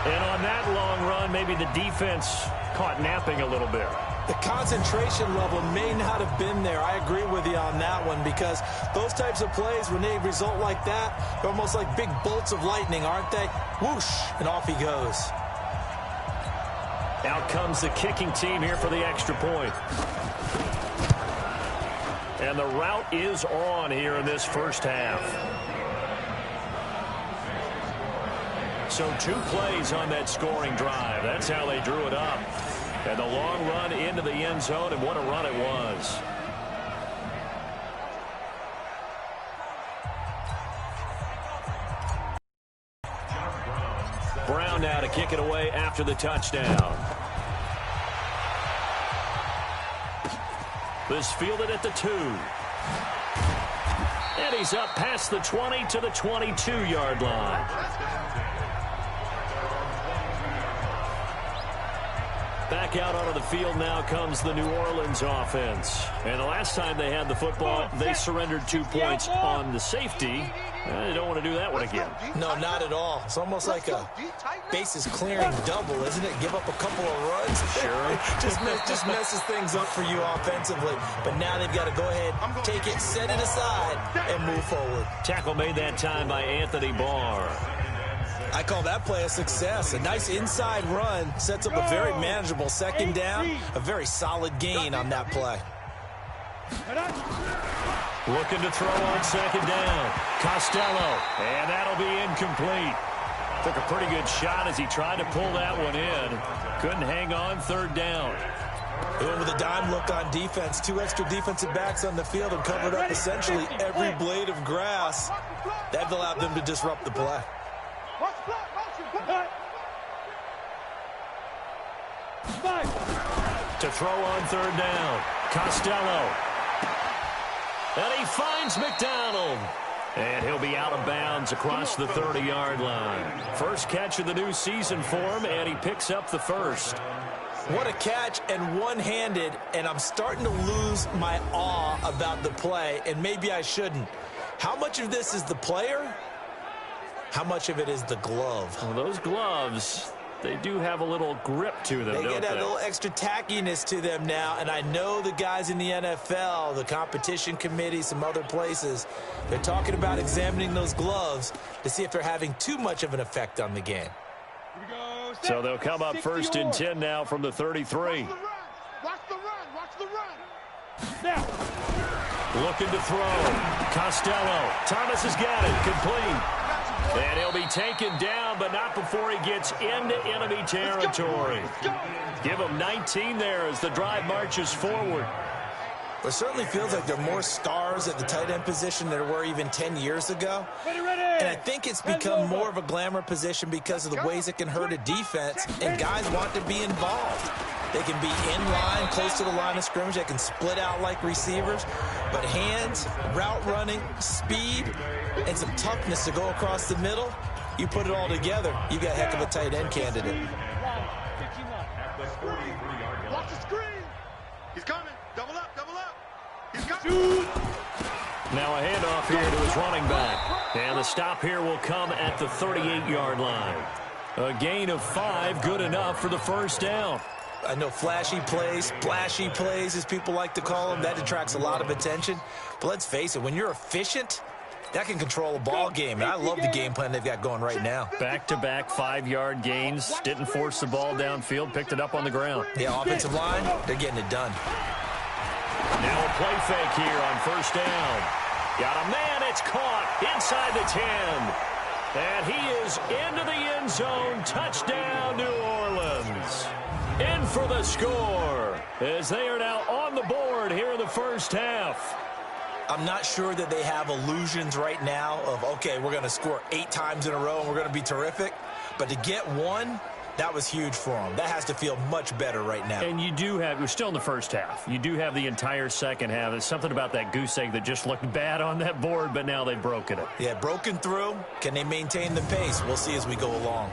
And on that long run, maybe the defense caught napping a little bit. The concentration level may not have been there. I agree with you on that one because those types of plays, when they result like that, they're almost like big bolts of lightning, aren't they? Whoosh, and off he goes. Out comes the kicking team here for the extra point. And the route is on here in this first half. So 2 plays on that scoring drive. That's how they drew it up. And the long run into the end zone, and what a run it was. Brown now to kick it away after the touchdown. This fielded at the 2. And he's up past the 20 to the 22-yard line. Back out onto the field now comes the New Orleans offense. And the last time they had the football, they surrendered 2 points on the safety. They don't want to do that one again. No, not at all. It's almost like a bases clearing double, isn't it? Give up a couple of runs. Sure. just messes things up for you offensively. But now they've got to go ahead, take it, set it aside, and move forward. Tackle made that time by Anthony Barr. I call that play a success. A nice inside run sets up a very manageable second down. A very solid gain on that play. Looking to throw on second down. Costello. And that'll be incomplete. Took a pretty good shot as he tried to pull that one in. Couldn't hang on third down. They went with a dime look on defense. 2 extra defensive backs on the field and covered up essentially every blade of grass. That allowed them to disrupt the play. To throw on third down. Costello. And he finds McDonald. And he'll be out of bounds across the 30-yard line. First catch of the new season for him, and he picks up the first. What a catch, and one-handed, and I'm starting to lose my awe about the play, and maybe I shouldn't. How much of this is the player? How much of it is the glove? Well, those gloves, they do have a little grip to them, They don't get a they? little extra tackiness to them now, and I know the guys in the NFL, the competition committee, some other places, they're talking about examining those gloves to see if they're having too much of an effect on the game. So they'll come up first and 10 now from the 33. Watch the run. Now. Looking to throw. Costello. Thomas has got it. Complete. And he'll be taken down, but not before he gets into enemy territory. Give him 19 there as the drive marches forward. It certainly feels like there are more stars at the tight end position than there were even 10 years ago. And I think it's become more of a glamour position because of the ways it can hurt a defense, and guys want to be involved. They can be in line, close to the line of scrimmage. They can split out like receivers. But hands, route running, speed, and some toughness to go across the middle, you put it all together, you got a heck of a tight end candidate. Watch the screen. He's coming. Double up, double up. He's coming. Now a handoff here to his running back. And the stop here will come at the 38-yard line. A gain of 5, good enough for the first down. I know flashy plays, splashy plays, as people like to call them, that attracts a lot of attention. But let's face it, when you're efficient, that can control a ball game. And I love the game plan they've got going right now. Back-to-back 5-yard gains. Didn't force the ball downfield. Picked it up on the ground. Yeah, offensive line, they're getting it done. Now a play fake here on first down. Got a man. It's caught inside the 10. And he is into the end zone. Touchdown, New Orleans. In for the score as they are now on the board here in the first half. I'm not sure that they have illusions right now of, okay, we're going to score 8 times in a row and we're going to be terrific. But to get one, that was huge for them. That has to feel much better right now. And you do have, we're still in the first half. You do have the entire second half. There's something about that goose egg that just looked bad on that board, but now they've broken it. Yeah, broken through. Can they maintain the pace? We'll see as we go along.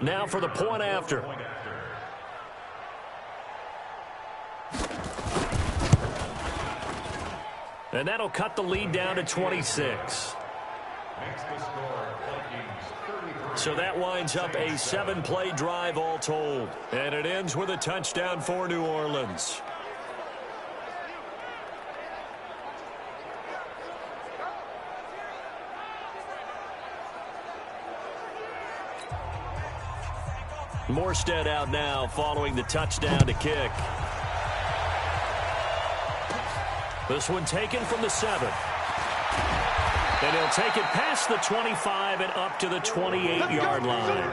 Now for the point after. And that'll cut the lead down to 26. So that winds up a 7-play drive all told. And it ends with a touchdown for New Orleans. Morstead out now following the touchdown to kick. This one taken from the 7. And he'll take it past the 25 and up to the 28-yard line.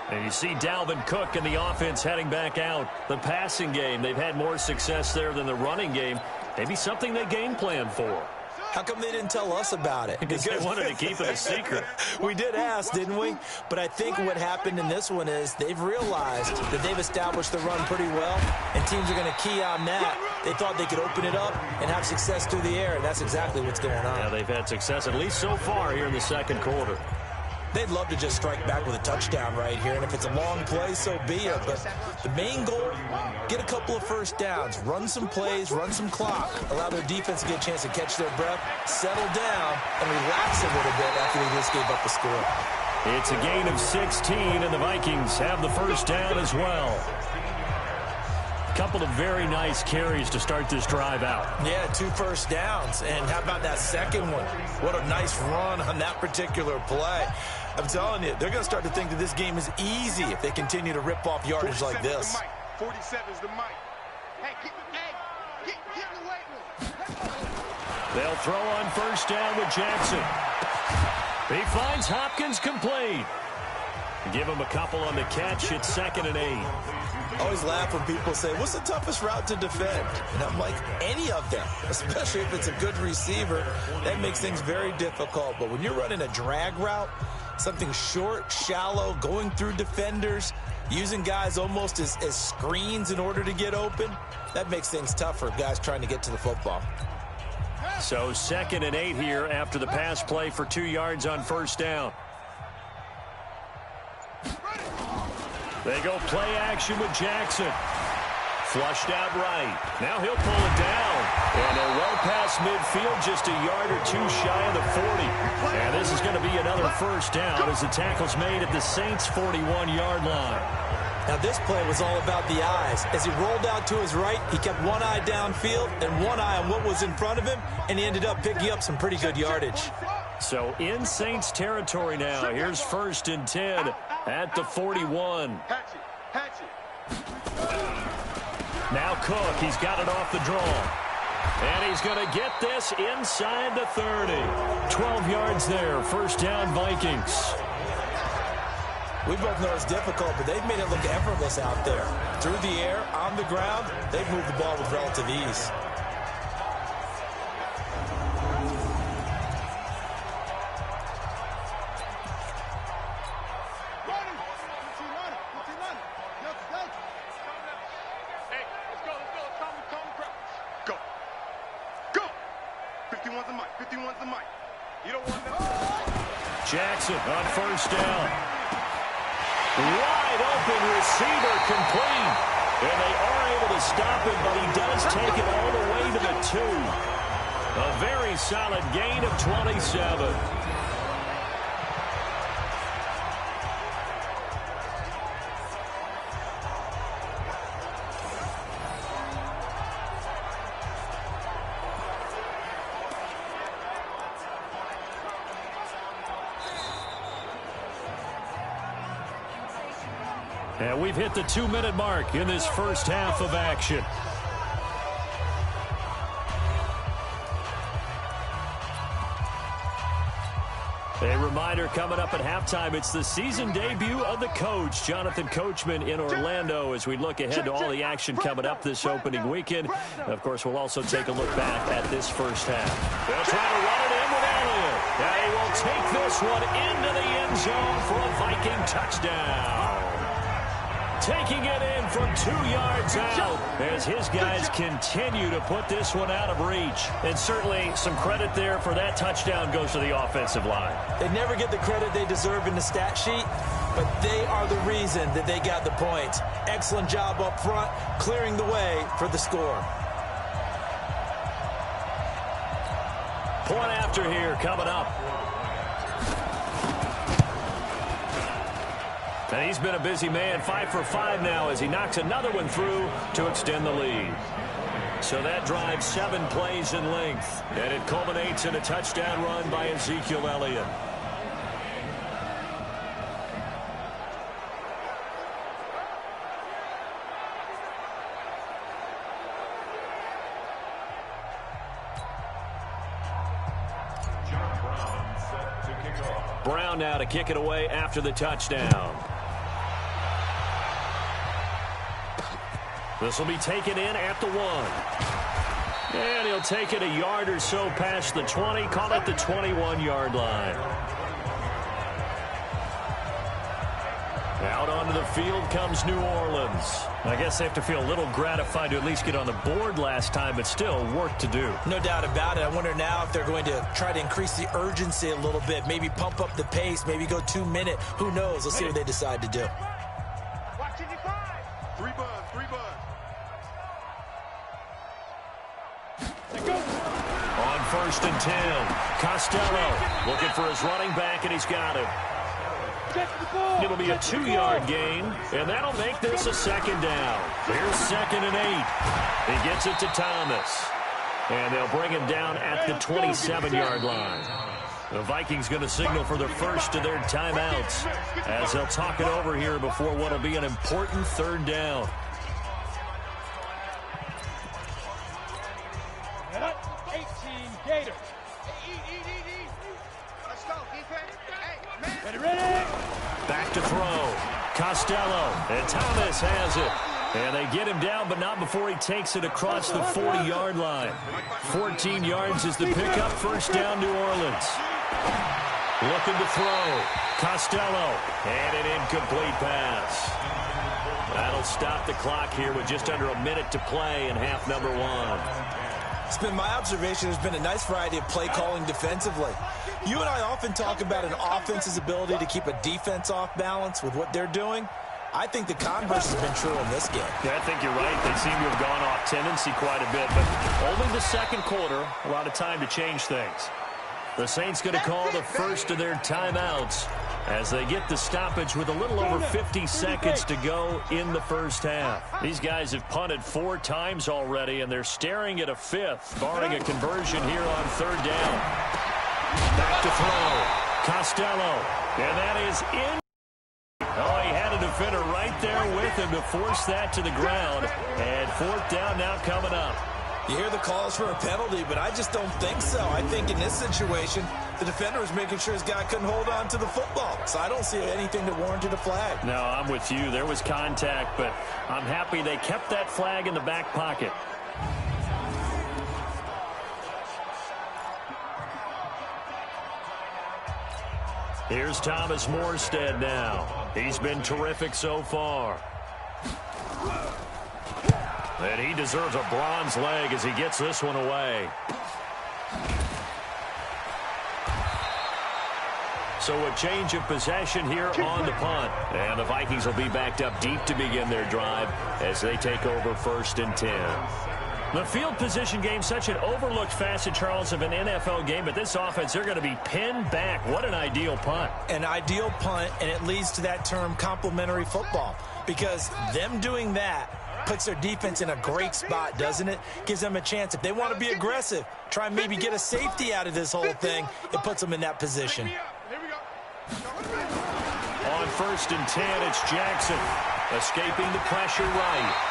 And you see Dalvin Cook and the offense heading back out. The passing game, they've had more success there than the running game. Maybe something they game plan for. How come they didn't tell us about it? Because they wanted to keep it a secret. We did ask, didn't we? But I think what happened in this one is they've realized that they've established the run pretty well, and teams are going to key on that. They thought they could open it up and have success through the air, and that's exactly what's going on. Yeah, they've had success, at least so far here in the second quarter. They'd love to just strike back with a touchdown right here, and if it's a long play, so be it. But the main goal, get a couple of first downs, run some plays, run some clock, allow their defense to get a chance to catch their breath, settle down, and relax a little bit after they just gave up the score. It's a gain of 16, and the Vikings have the first down as well. A couple of very nice carries to start this drive out. Yeah, 2 first downs. And how about that second one? What a nice run on that particular play. I'm telling you, they're going to start to think that this game is easy if they continue to rip off yardage like this. 47's the mic. Hey, get in the weight room. They'll throw on first down with Jackson. He finds Hopkins complete. Give him a couple on the catch. It's 2nd and 8. I always laugh when people say, what's the toughest route to defend? And I'm like, any of them, especially if it's a good receiver. That makes things very difficult. But when you're running a drag route, something short, shallow, going through defenders, using guys almost as screens in order to get open, that makes things tough for guys trying to get to the football. So 2nd and 8 here after the pass play for 2 yards on first down. They go play action with Jackson. Flushed out right. Now he'll pull it down. And they're well past midfield, just a yard or 2 shy of the 40. And this is going to be another first down as the tackle's made at the Saints' 41-yard line. Now this play was all about the eyes. As he rolled out to his right, he kept one eye downfield and one eye on what was in front of him, and he ended up picking up some pretty good yardage. So in Saints territory now. Here's 1st and 10 at the 41. Now Cook, he's got it off the draw. And he's going to get this inside the 30. 12 yards there. First down, Vikings. We both know it's difficult, but they've made it look effortless out there. Through the air, on the ground, they've moved the ball with relative ease. Jackson on first down. Wide open receiver complete. And they are able to stop him, but he does take it all the way to the 2. A very solid gain of 27. And we've hit the 2-minute mark in this first half of action. A reminder coming up at halftime, it's the season debut of the coach, Jonathan Coachman in Orlando, as we look ahead to all the action coming up this opening weekend. And of course, we'll also take a look back at this first half. They'll try to run it in with Elliott. Now he will take this one into the end zone for a Viking touchdown. Taking it in from 2 yards out as his guys continue to put this one out of reach. And certainly some credit there for that touchdown goes to the offensive line. They never get the credit they deserve in the stat sheet, but they are the reason that they got the points. Excellent job up front, clearing the way for the score. Point after here coming up. And he's been a busy man, 5 for 5 now as he knocks another one through to extend the lead. So that drives 7 plays in length, and it culminates in a touchdown run by Ezekiel Elliott. Brown now to kick it away after the touchdown. This will be taken in at the 1. And he'll take it a yard or so past the 20, call it the 21-yard line. Out onto the field comes New Orleans. I guess they have to feel a little gratified to at least get on the board last time, but still work to do. No doubt about it. I wonder now if they're going to try to increase the urgency a little bit, maybe pump up the pace, maybe go 2-minute. Who knows? Let's see what they decide to do. Three buds. On 1st and 10, Costello looking for his running back, and he's got him. It'll be a 2-yard gain, and that'll make this a 2nd down. Here's 2nd and 8. He gets it to Thomas, and they'll bring him down at the 27-yard line. The Vikings going to signal for the first of their timeouts as they'll talk it over here before what will be an important 3rd down. Gators. Eat. Let's go, defense. Hey, man. Ready. Back to throw. Costello. And Thomas has it. And they get him down, but not before he takes it across the 40-yard line. 14 yards is the pickup. 1st down, New Orleans. Looking to throw. Costello. And an incomplete pass. That'll stop the clock here with just under a minute to play in half number 1. It's been my observation there's been a nice variety of play calling defensively. You and I often talk about an offense's ability to keep a defense off balance with what they're doing. I think the converse has been true in this game. Yeah, I think you're right. They seem to have gone off tendency quite a bit, but only the 2nd quarter, a lot of time to change things. The Saints going to call the first of their timeouts as they get the stoppage with a little over 50 seconds to go in the 1st half. These guys have punted 4 times already, and they're staring at a 5th, barring a conversion here on 3rd down. Back to throw. Costello. And that is in. Oh, he had a defender right there with him to force that to the ground. And 4th down now coming up. You hear the calls for a penalty, but I just don't think so. I think in this situation, the defender was making sure his guy couldn't hold on to the football. So I don't see anything that warranted a flag. No, I'm with you. There was contact, but I'm happy they kept that flag in the back pocket. Here's Thomas Morstead now. He's been terrific so far. And he deserves a bronze leg as he gets this one away. So a change of possession here on the punt. And the Vikings will be backed up deep to begin their drive as they take over 1st and 10. The field position game, such an overlooked facet, Charles, of an NFL game. But this offense, they're going to be pinned back. What an ideal punt. An ideal punt, and it leads to that term complementary football. Because them doing that puts their defense in a great spot, doesn't it? Gives them a chance. If they want to be aggressive, try and maybe get a safety out of this whole thing, it puts them in that position. On 1st and 10, it's Jackson escaping the pressure right.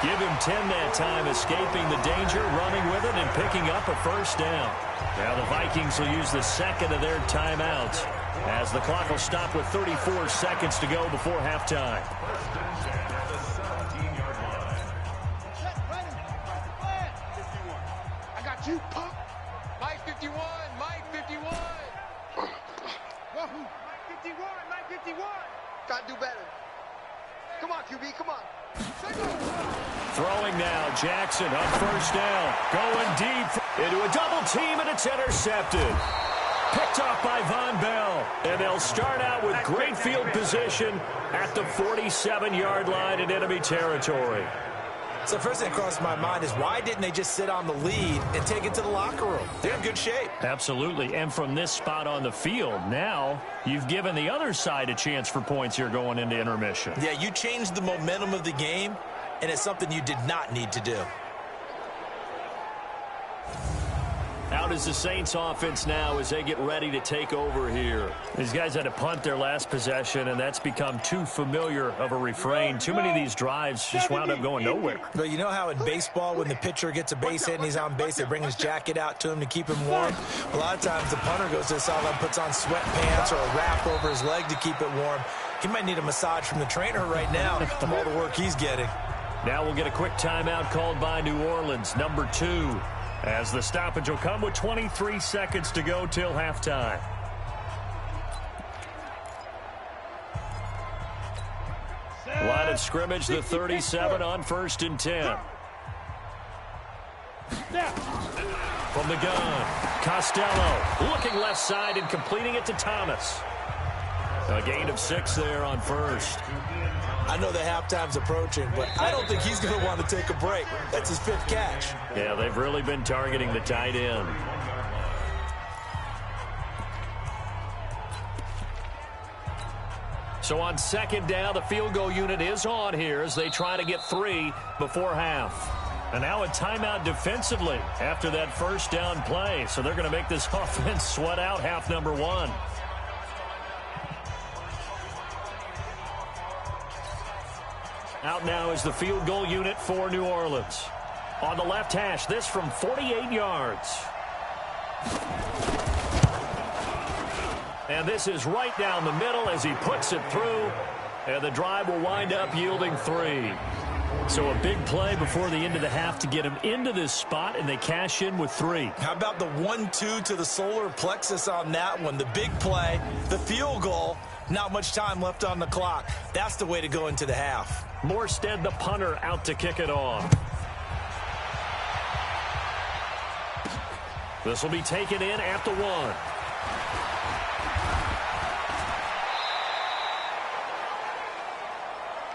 Give him 10 that time, escaping the danger, running with it, and picking up a 1st down. Now the Vikings will use the 2nd of their timeouts as the clock will stop with 34 seconds to go before halftime. I got you, punk. Mike 51, Mike 51. Whoa, Mike 51, Mike 51. Gotta do better. Come on, QB, come on. Throwing now, Jackson on 1st down. Going deep into a double team, and it's intercepted. Picked off by Von Bell. And they'll start out with great field position at the 47-yard line in enemy territory. So first thing that crossed my mind is why didn't they just sit on the lead and take it to the locker room? They're in good shape. Absolutely. And from this spot on the field, now you've given the other side a chance for points here going into intermission. Yeah, you changed the momentum of the game, and it's something you did not need to do. Out is the Saints offense now as they get ready to take over here. These guys had to punt their last possession, and that's become too familiar of a refrain. Too many of these drives just wound up going nowhere. But you know how in baseball, when the pitcher gets a base hit and he's on base, they bring his jacket out to him to keep him warm? A lot of times the punter goes to the sideline, puts on sweatpants or a wrap over his leg to keep it warm. He might need a massage from the trainer right now from all the work he's getting. Now we'll get a quick timeout called by New Orleans, number 2. As the stoppage will come with 23 seconds to go till halftime. Line of scrimmage, the 37 on 1st and 10. From the gun, Costello looking left side and completing it to Thomas. A gain of 6 there on 1st. I know the halftime's approaching, but I don't think he's going to want to take a break. That's his 5th catch. Yeah, they've really been targeting the tight end. So on 2nd down, the field goal unit is on here as they try to get 3 before half. And now a timeout defensively after that 1st down play. So they're going to make this offense sweat out half number 1. Out now is the field goal unit for New Orleans. On the left hash, this from 48 yards. And this is right down the middle as he puts it through. And the drive will wind up yielding 3. So a big play before the end of the half to get him into this spot, and they cash in with 3. How about the 1-2 to the solar plexus on that one? The big play, the field goal, not much time left on the clock. That's the way to go into the half. Morstead, the punter, out to kick it off. This will be taken in at the 1.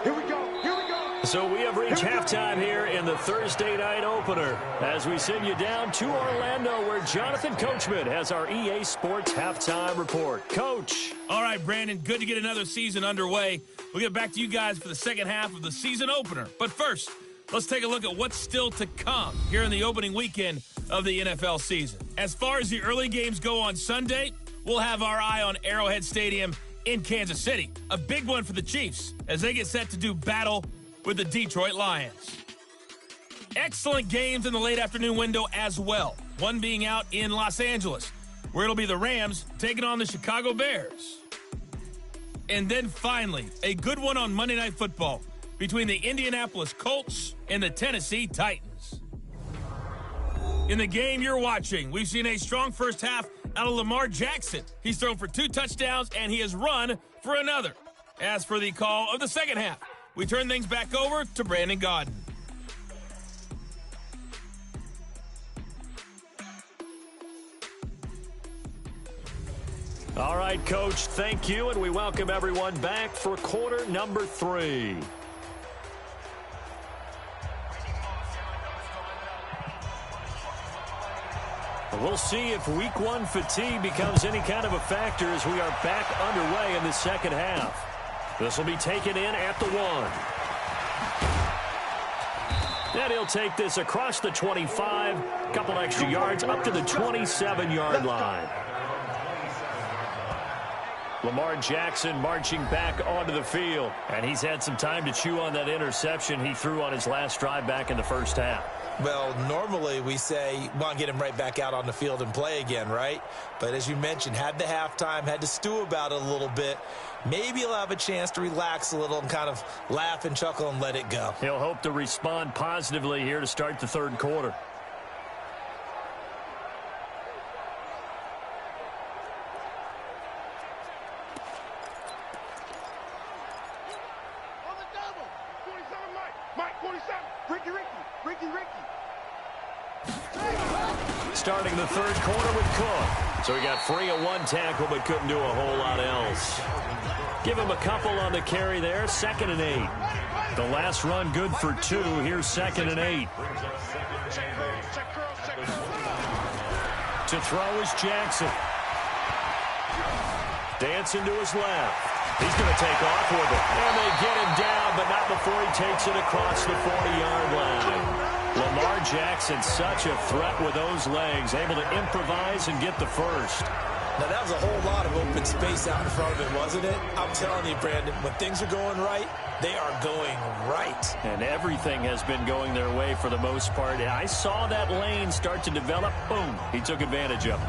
Here we go. Here we go. So we have reached halftime here in the Thursday night opener as we send you down to Orlando where Jonathan Coachman has our EA Sports halftime report. Coach. All right, Brandon, good to get another season underway. We'll get back to you guys for the second half of the season opener. But first, let's take a look at what's still to come here in the opening weekend of the NFL season. As far as the early games go on Sunday, we'll have our eye on Arrowhead Stadium in Kansas City. A big one for the Chiefs as they get set to do battle with the Detroit Lions. Excellent games in the late afternoon window as well. One being out in Los Angeles, where it'll be the Rams taking on the Chicago Bears. And then finally, a good one on Monday Night Football between the Indianapolis Colts and the Tennessee Titans. In the game you're watching, we've seen a strong first half out of Lamar Jackson. He's thrown for 2 touchdowns, and he has run for another. As for the call of the second half, we turn things back over to Brandon Gaudin. All right, Coach, thank you, and we welcome everyone back for quarter number 3. We'll see if week 1 fatigue becomes any kind of a factor as we are back underway in the second half. This will be taken in at the 1. And he'll take this across the 25, a couple extra yards up to the 27-yard line. Lamar Jackson marching back onto the field. And he's had some time to chew on that interception he threw on his last drive back in the first half. Well, normally we say, well, get him right back out on the field and play again, right? But as you mentioned, had the halftime, had to stew about it a little bit. Maybe he'll have a chance to relax a little and kind of laugh and chuckle and let it go. He'll hope to respond positively here to start the third quarter. On the double. 47, Mike, 47. Ricky. Starting the third quarter with Cook. So he got free of 1 tackle but couldn't do a whole lot else. Give him a couple on the carry there. 2nd and 8. The last run good for 2. Here's 2nd and 8. To throw is Jackson. Dancing to his left. He's going to take off with it. And they get him down, but not before he takes it across the 40-yard line. Lamar Jackson, such a threat with those legs, able to improvise and get the first. Now, that was a whole lot of open space out in front of it, wasn't it? I'm telling you, Brandon, when things are going right, they are going right. And everything has been going their way for the most part. I saw that lane start to develop. Boom. He took advantage of it.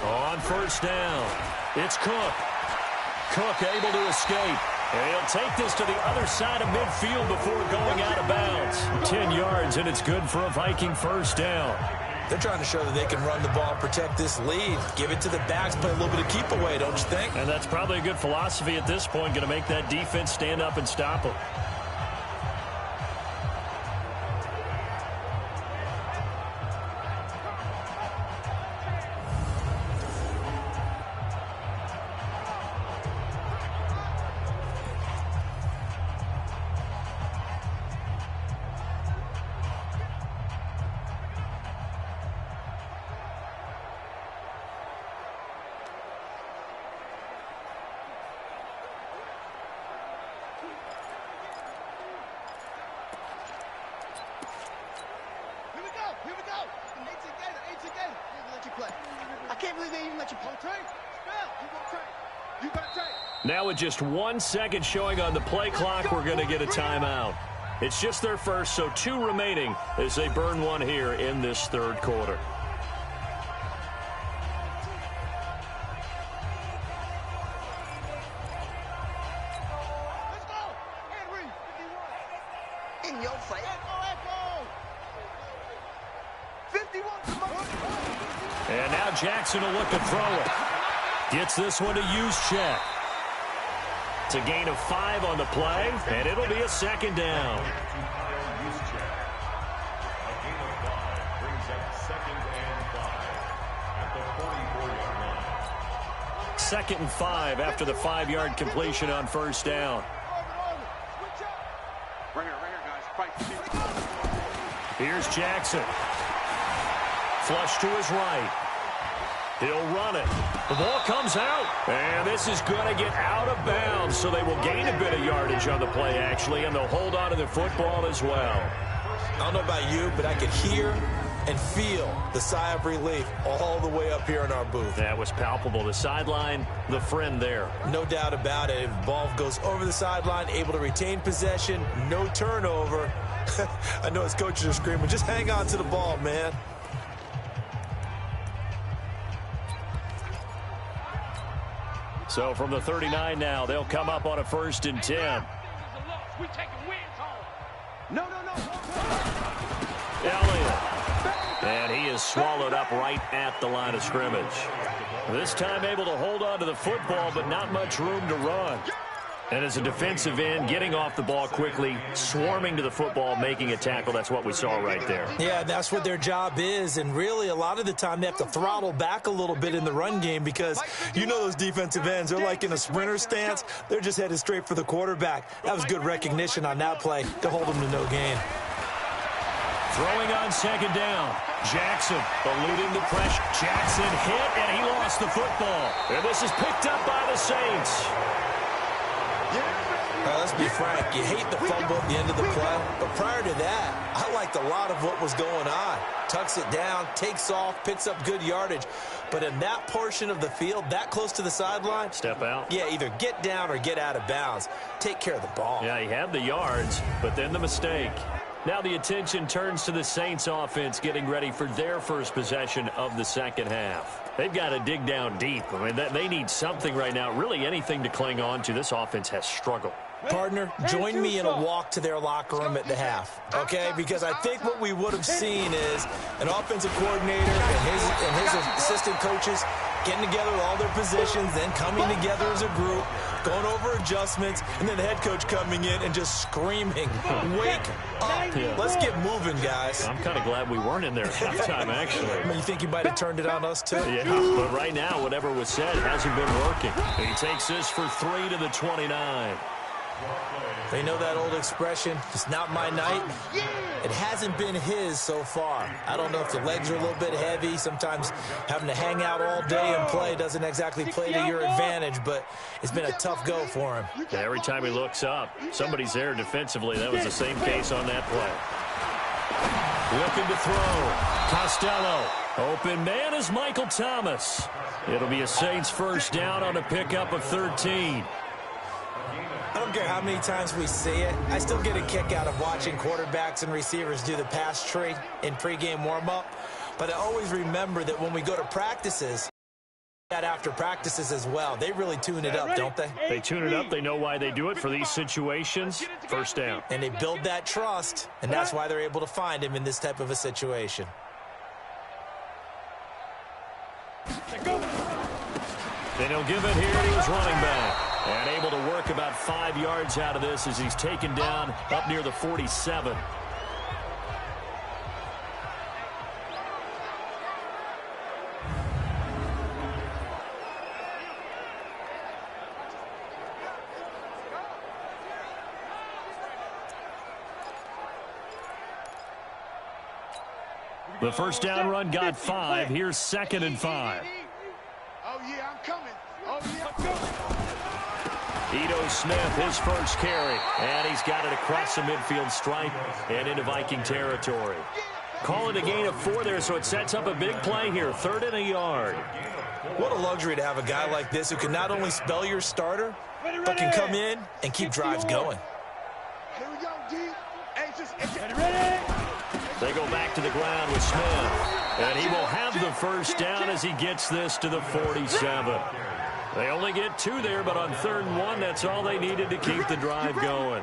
On first down, it's Cook. Cook able to escape. And he'll take this to the other side of midfield before going out of bounds. 10 yards, and it's good for a Viking first down. They're trying to show that they can run the ball and protect this lead. Give it to the backs, play a little bit of keep away, don't you think? And that's probably a good philosophy at this point, going to make that defense stand up and stop them. Now with just 1 second showing on the play clock, we're going to get a timeout. It's just their first, so 2 remaining as they burn one here in this third quarter. In your face. And now Jackson will look to throw it. Gets this one to Juszczyk. It's a gain of 5 on the play, and it'll be a second down. Second and 5 after the 5-yard completion on first down. Here's Jackson. Flush to his right. He'll run it. The ball comes out. And this is going to get out of bounds, so they will gain a bit of yardage on the play, actually, and they'll hold on to the football as well. I don't know about you, but I could hear and feel the sigh of relief all the way up here in our booth. That was palpable. The sideline, the friend there. No doubt about it. If the ball goes over the sideline, able to retain possession, no turnover. I know his coaches are screaming, just hang on to the ball, man. So from the 39 now, they'll come up on a 1st and 10. Elliott. And he is swallowed up right at the line of scrimmage. This time able to hold on to the football, but not much room to run. And as a defensive end, getting off the ball quickly, swarming to the football, making a tackle. That's what we saw right there. Yeah, that's what their job is. And really, a lot of the time, they have to throttle back a little bit in the run game because you know those defensive ends, they're like in a sprinter stance. They're just headed straight for the quarterback. That was good recognition on that play to hold them to no gain. Throwing on second down. Jackson eluding the pressure. Jackson hit, and he lost the football. And this is picked up by the Saints. Let's be frank, you hate the fumble at the end of the play, but prior to that, I liked a lot of what was going on. Tucks it down, takes off, picks up good yardage. But in that portion of the field, that close to the sideline, step out. Yeah, either get down or get out of bounds. Take care of the ball. Yeah, he had the yards, but then the mistake. Now the attention turns to the Saints offense getting ready for their first possession of the second half. They've got to dig down deep. I mean, they need something right now, really anything to cling on to. This offense has struggled. Partner, join me in a walk to their locker room at the half, okay? Because I think what we would have seen is an offensive coordinator and his assistant coaches getting together with all their positions, then coming together as a group, going over adjustments, and then the head coach coming in and just screaming, wake up. Yeah. Let's get moving, guys. I'm kind of glad we weren't in there at halftime, actually. I mean, you think you might have turned it on us, too? Yeah, but right now, whatever was said hasn't been working. He takes this for 3 to the 29. They know that old expression, it's not my night. It hasn't been his so far. I don't know if the legs are a little bit heavy. Sometimes having to hang out all day and play doesn't exactly play to your advantage, but it's been a tough go for him. Yeah, every time he looks up, somebody's there defensively. That was the same case on that play. Looking to throw. Costello. Open man is Michael Thomas. It'll be a Saints first down on a pickup of 13. I don't care how many times we see it. I still get a kick out of watching quarterbacks and receivers do the pass tree in pregame warm-up. But I always remember that when we go to practices, that after practices as well, they really tune it up, don't they? They tune it up. They know why they do it for these situations. First down. And they build that trust, and that's why they're able to find him in this type of a situation. Then he'll give it here to his running back. And able to work about 5 yards out of this as he's taken down up near the 47. The first down run got 5. Here's 2nd and 5. Oh, yeah, I'm coming. Oh, yeah, I'm coming. Ito Smith, his first carry, and he's got it across the midfield stripe and into Viking territory. Call it a gain of 4 there, so it sets up a big play here, 3rd and a yard. What a luxury to have a guy like this who can not only spell your starter, but can come in and keep drives going. Here we go, D. They go back to the ground with Smith, and he will have the first down as he gets this to the 47. They only get 2 there, but on 3rd and 1, that's all they needed to keep the drive going.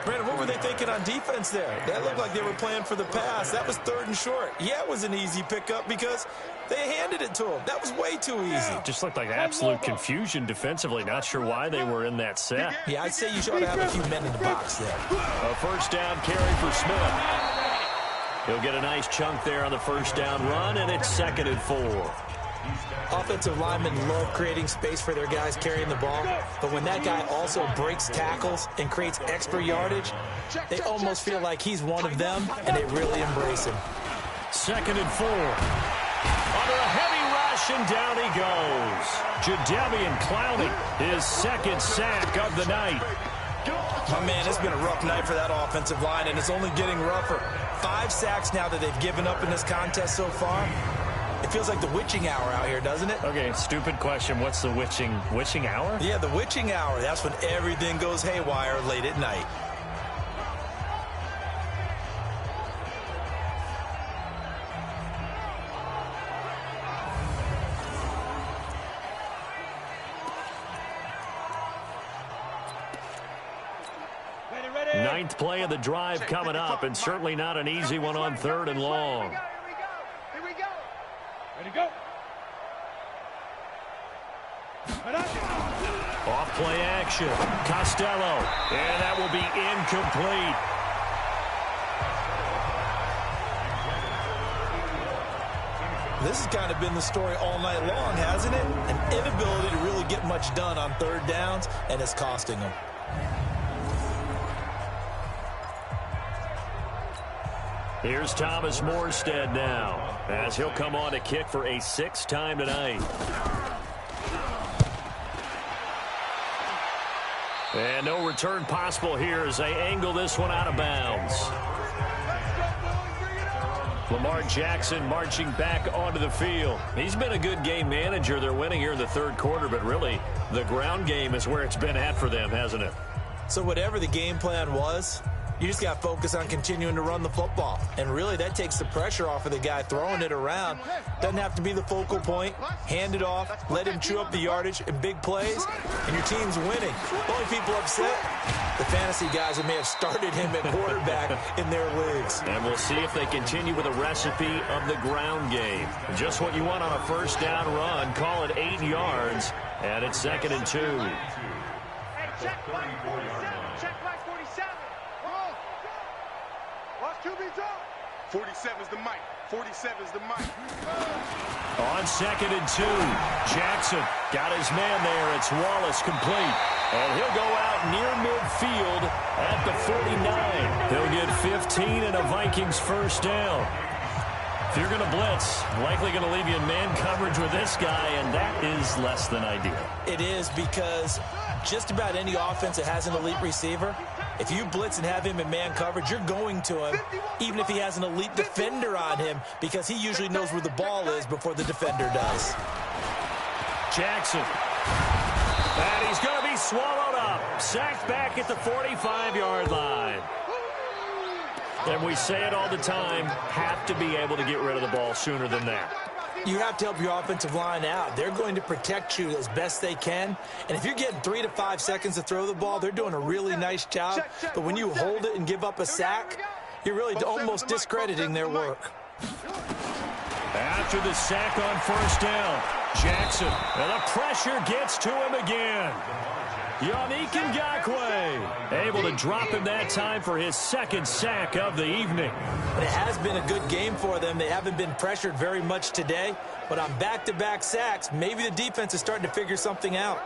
Brandon, what were they thinking on defense there? That looked like they were playing for the pass. That was 3rd and short. Yeah, it was an easy pickup because they handed it to him. That was way too easy. Just looked like absolute confusion defensively. Not sure why they were in that set. Yeah, I'd say you should have a few men in the box there. A first down carry for Smith. He'll get a nice chunk there on the first down run, and it's 2nd and 4. Offensive linemen love creating space for their guys carrying the ball, but when that guy also breaks tackles and creates extra yardage, they almost feel like he's one of them, and they really embrace him. 2nd and 4. Under a heavy rush, and down he goes. Jadeveon Clowney, his 2nd sack of the night. My man, it's been a rough night for that offensive line, and it's only getting rougher. 5 sacks now that they've given up in this contest so far. It feels like the witching hour out here, doesn't it? Okay, stupid question. What's the witching hour? Yeah, the witching hour. That's when everything goes haywire late at night. Ninth play of the drive coming up, and certainly not an easy one on 3rd and long. Here we go. Ready to go. Off play action. Costello. And that will be incomplete. This has kind of been the story all night long, hasn't it? An inability to really get much done on 3rd downs, and it's costing them. Here's Thomas Morstead now, as he'll come on to kick for a 6th time tonight. And no return possible here as they angle this one out of bounds. Lamar Jackson marching back onto the field. He's been a good game manager. They're winning here in the 3rd quarter, but really the ground game is where it's been at for them, hasn't it? So whatever the game plan was, you just got to focus on continuing to run the football. And really, that takes the pressure off of the guy throwing it around. Doesn't have to be the focal point. Hand it off, let him chew up the yardage in big plays, and your team's winning. Only people upset, the fantasy guys that may have started him at quarterback in their leagues. And we'll see if they continue with a recipe of the ground game. Just what you want on a first down run. Call it 8 yards, and it's 2nd and 2. Hey, check line 47. Check line 47. Watch QB drop. 47's the mic. 47's the mic. On 2nd and 2, Jackson got his man there. It's Wallace complete. And he'll go out near midfield at the 49. He'll get 15 and a Vikings first down. If you're going to blitz, likely going to leave you in man coverage with this guy, and that is less than ideal. It is, because just about any offense that has an elite receiver, if you blitz and have him in man coverage, you're going to him, even if he has an elite defender on him, because he usually knows where the ball is before the defender does. Jackson. And he's going to be swallowed up. Sacked back at the 45-yard line. And we say it all the time, have to be able to get rid of the ball sooner than that. You have to help your offensive line out. They're going to protect you as best they can. And if you're getting 3 to 5 seconds to throw the ball, they're doing a really nice job. But when you hold it and give up a sack, you're really almost discrediting their work. After the sack on first down, Jackson. And the pressure gets to him again. Yannick Ngakoue able to drop him that time for his second sack of the evening. It has been a good game for them. They haven't been pressured very much today, but on back-to-back sacks, maybe the defense is starting to figure something out.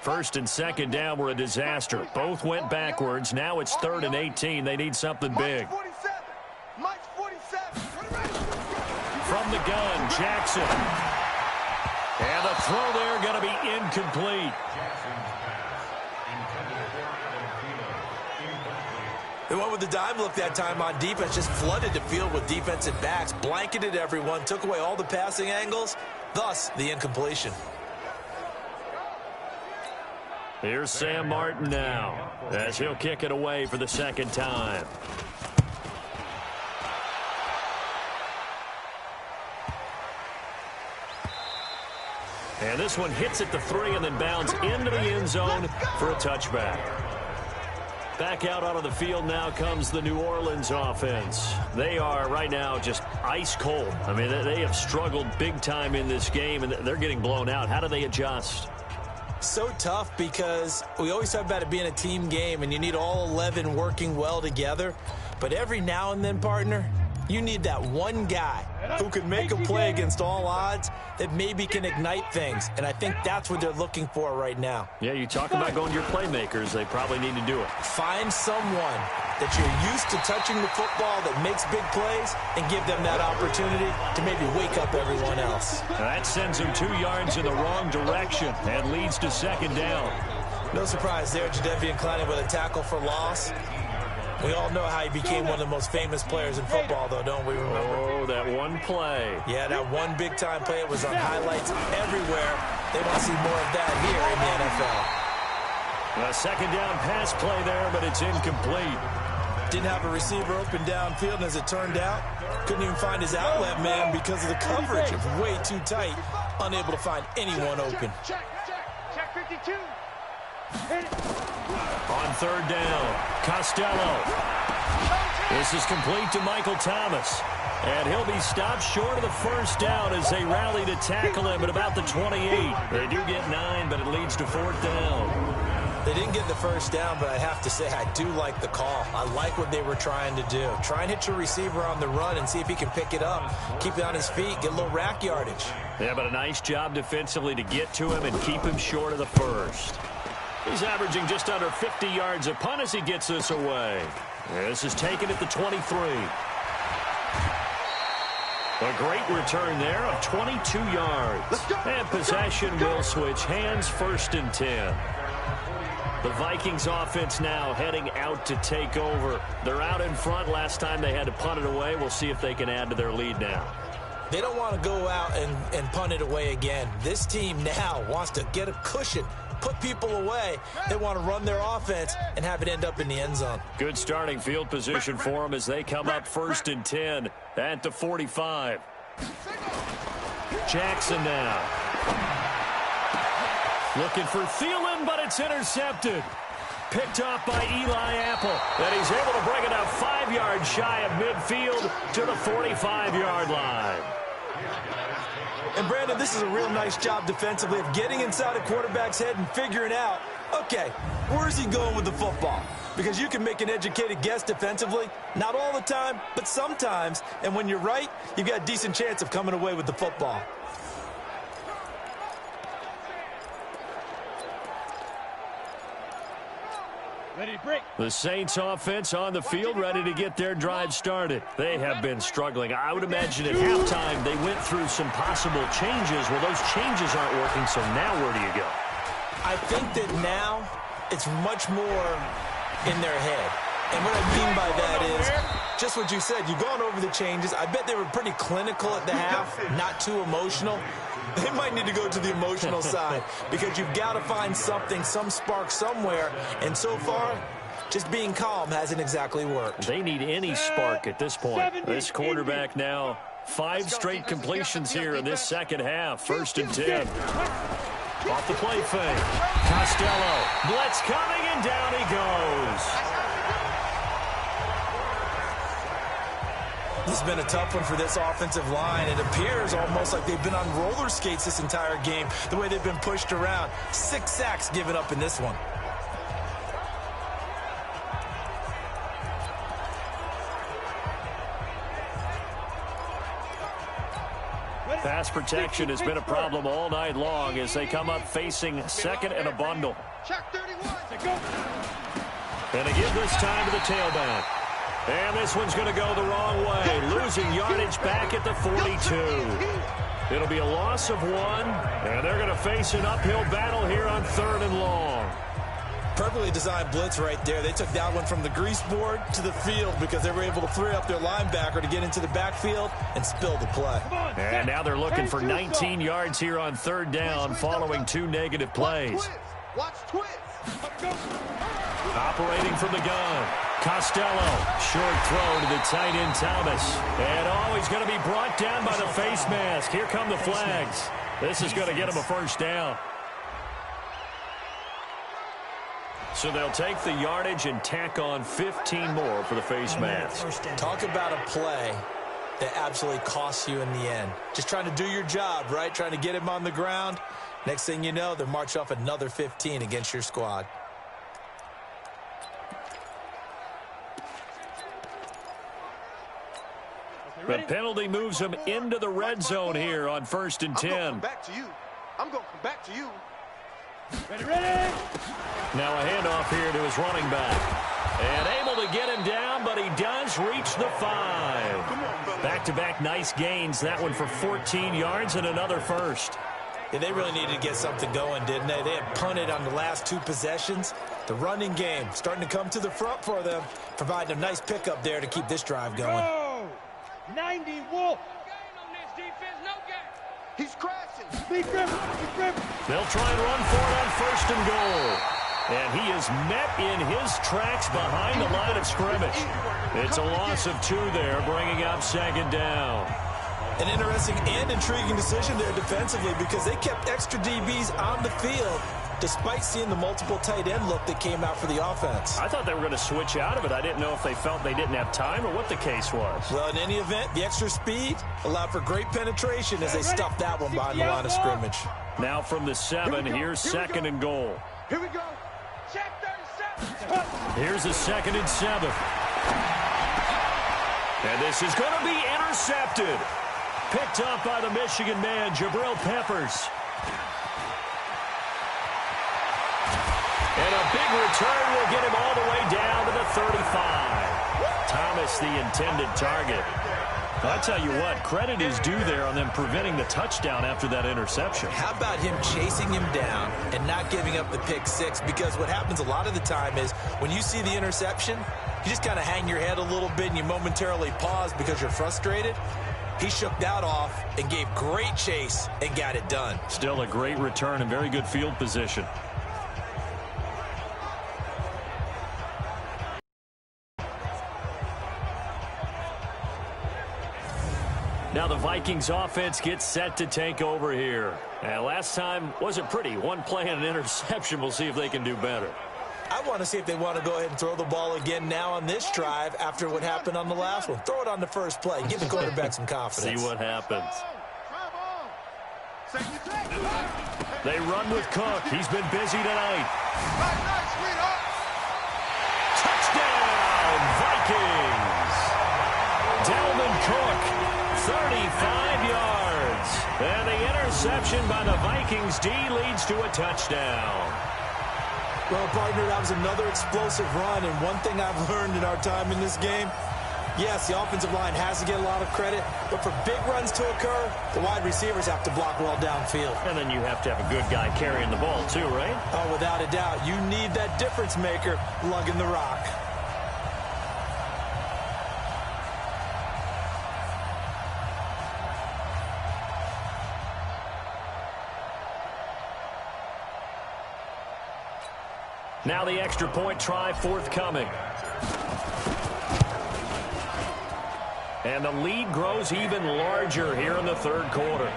First and second down were a disaster. Both went backwards. Now it's 3rd and 18. They need something big. From the gun, Jackson. And the throw there going to be incomplete. They went with the dime look that time on defense, just flooded the field with defensive backs, blanketed everyone, took away all the passing angles, thus the incompletion. Here's Sam Martin now, as he'll kick it away for the second time. And this one hits at the 3 and then bounds into the end zone for a touchback. Back out onto the field now comes the New Orleans offense. They are right now just ice cold. I mean, they have struggled big time in this game, and they're getting blown out. How do they adjust? So tough, because we always talk about it being a team game, and you need all 11 working well together. But every now and then, partner, you need that one guy who can make a play against all odds that maybe can ignite things. And I think that's what they're looking for right now. Yeah, you talk about going to your playmakers. They probably need to do it. Find someone that you're used to touching the football that makes big plays and give them that opportunity to maybe wake up everyone else. That sends them 2 yards in the wrong direction and leads to second down. No surprise there, Jadeveon Clowney with a tackle for loss. We all know how he became one of the most famous players in football, though, don't we remember? Oh, that one play. Yeah, that one big-time play. It was on highlights everywhere. They want to see more of that here in the NFL. A second down pass play there, but it's incomplete. Didn't have a receiver open downfield, and as it turned out, couldn't even find his outlet man because of the coverage. It was way too tight, unable to find anyone open. Check 52. On third down, Costello. This is complete to Michael Thomas. And he'll be stopped short of the first down as they rally to tackle him at about the 28. They do get 9, but it leads to 4th down. They didn't get the first down, but I have to say I do like the call. I like what they were trying to do. Try and hit your receiver on the run and see if he can pick it up. Keep it on his feet, get a little rack yardage. Yeah, but a nice job defensively to get to him and keep him short of the first. He's averaging just under 50 yards a punt as he gets this away. This is taken at the 23. A great return there of 22 yards. And possession will switch hands, 1st and 10. The Vikings offense now heading out to take over. They're out in front. Last time they had to punt it away. We'll see if they can add to their lead now. They don't want to go out and punt it away again. This team now wants to get a cushion, put people away. They want to run their offense and have it end up in the end zone. Good starting field position for them as they come up 1st and 10 at the 45. Jackson now. Looking for Thielen, but it's intercepted. Picked off by Eli Apple. And he's able to bring it up 5 yards shy of midfield to the 45-yard line. And, Brandon, this is a real nice job defensively of getting inside a quarterback's head and figuring out Okay, where's he going with the football? Because you can make an educated guess defensively. Not all the time, but sometimes. And when you're right, you've got a decent chance of coming away with the football. Ready to break. The Saints offense on the field, ready to get their drive started. They have been struggling. I would imagine at halftime they went through some possible changes. Well, those changes aren't working, so now where do you go? I think that now it's much more in their head. And what I mean by that is just what you said. You've gone over the changes. I bet they were pretty clinical at the half, not too emotional. They might need to go to the emotional side because you've got to find something, some spark somewhere. And so far, just being calm hasn't exactly worked. They need any spark at this point. This quarterback now, 5 straight completions here in this second half. 1st and 10. Off the play fake. Costello. Blitz coming, and down he goes. This has been a tough one for this offensive line. It appears almost like they've been on roller skates this entire game, the way they've been pushed around. 6 sacks given up in this one. Pass protection has been a problem all night long as they come up facing 2nd and a bundle. And they give this time to the tailback. And this one's going to go the wrong way, losing yardage back at the 42. It'll be a loss of 1, and they're going to face an uphill battle here on 3rd and long. Perfectly designed blitz right there. They took that one from the grease board to the field because they were able to free up their linebacker to get into the backfield and spill the play. And now they're looking for 19 yards here on 3rd down following 2 negative plays. Watch twist. Operating from the gun. Costello, short throw to the tight end Thomas. And he's going to be brought down by the face mask. Here come the flags. This is going to get him a 1st down. So they'll take the yardage and tack on 15 more for the face mask. Talk about a play that absolutely costs you in the end. Just trying to do your job, right? Trying to get him on the ground. Next thing you know, they'll march off another 15 against your squad. The penalty moves him into the red zone here on 1st and 10. I'm going to come back to you. I'm going to come back to you. Ready. Now a handoff here to his running back. And able to get him down, but he does reach the 5. Back-to-back nice gains. That one for 14 yards and another 1st. Yeah, they really needed to get something going, didn't they? They had punted on the last 2 possessions. The running game starting to come to the front for them, providing a nice pickup there to keep this drive going. 90 Wolf. He's crashing. They'll try and run for it on 1st and goal. And he is met in his tracks behind the line of scrimmage. It's a loss of 2 there, bringing up 2nd down. An interesting and intriguing decision there defensively because they kept extra DBs on the field despite seeing the multiple tight end look that came out for the offense. I thought they were going to switch out of it. I didn't know if they felt they didn't have time or what the case was. Well, in any event, the extra speed allowed for great penetration as they stuffed that one behind the line of scrimmage. Now from the 7, here's 2nd and goal. Here we go. Check 37. Here's a 2nd and 7. And this is going to be intercepted. Picked up by the Michigan man, Jabril Peppers. And a big return will get him all the way down to the 35. Thomas, the intended target. I'll tell you what, credit is due there on them preventing the touchdown after that interception. How about him chasing him down and not giving up the pick 6? Because what happens a lot of the time is when you see the interception, you just kind of hang your head a little bit and you momentarily pause because you're frustrated. He shook that off and gave great chase and got it done. Still a great return and very good field position. Now the Vikings offense gets set to take over here. And last time wasn't pretty. 1 play and an interception. We'll see if they can do better. I want to see if they want to go ahead and throw the ball again now on this drive after what happened on the last one. Throw it on the first play. Give the quarterback some confidence. See what happens. They run with Cook. He's been busy tonight. Nice, sweetheart. Touchdown, Vikings. Dalvin Cook, 35 yards. And the interception by the Vikings D leads to a touchdown. Well, partner, that was another explosive run, and one thing I've learned in our time in this game, yes, the offensive line has to get a lot of credit, but for big runs to occur, the wide receivers have to block well downfield. And then you have to have a good guy carrying the ball too, right? Oh, without a doubt. You need that difference maker lugging the rock. Now the extra point try forthcoming. And the lead grows even larger here in the third quarter.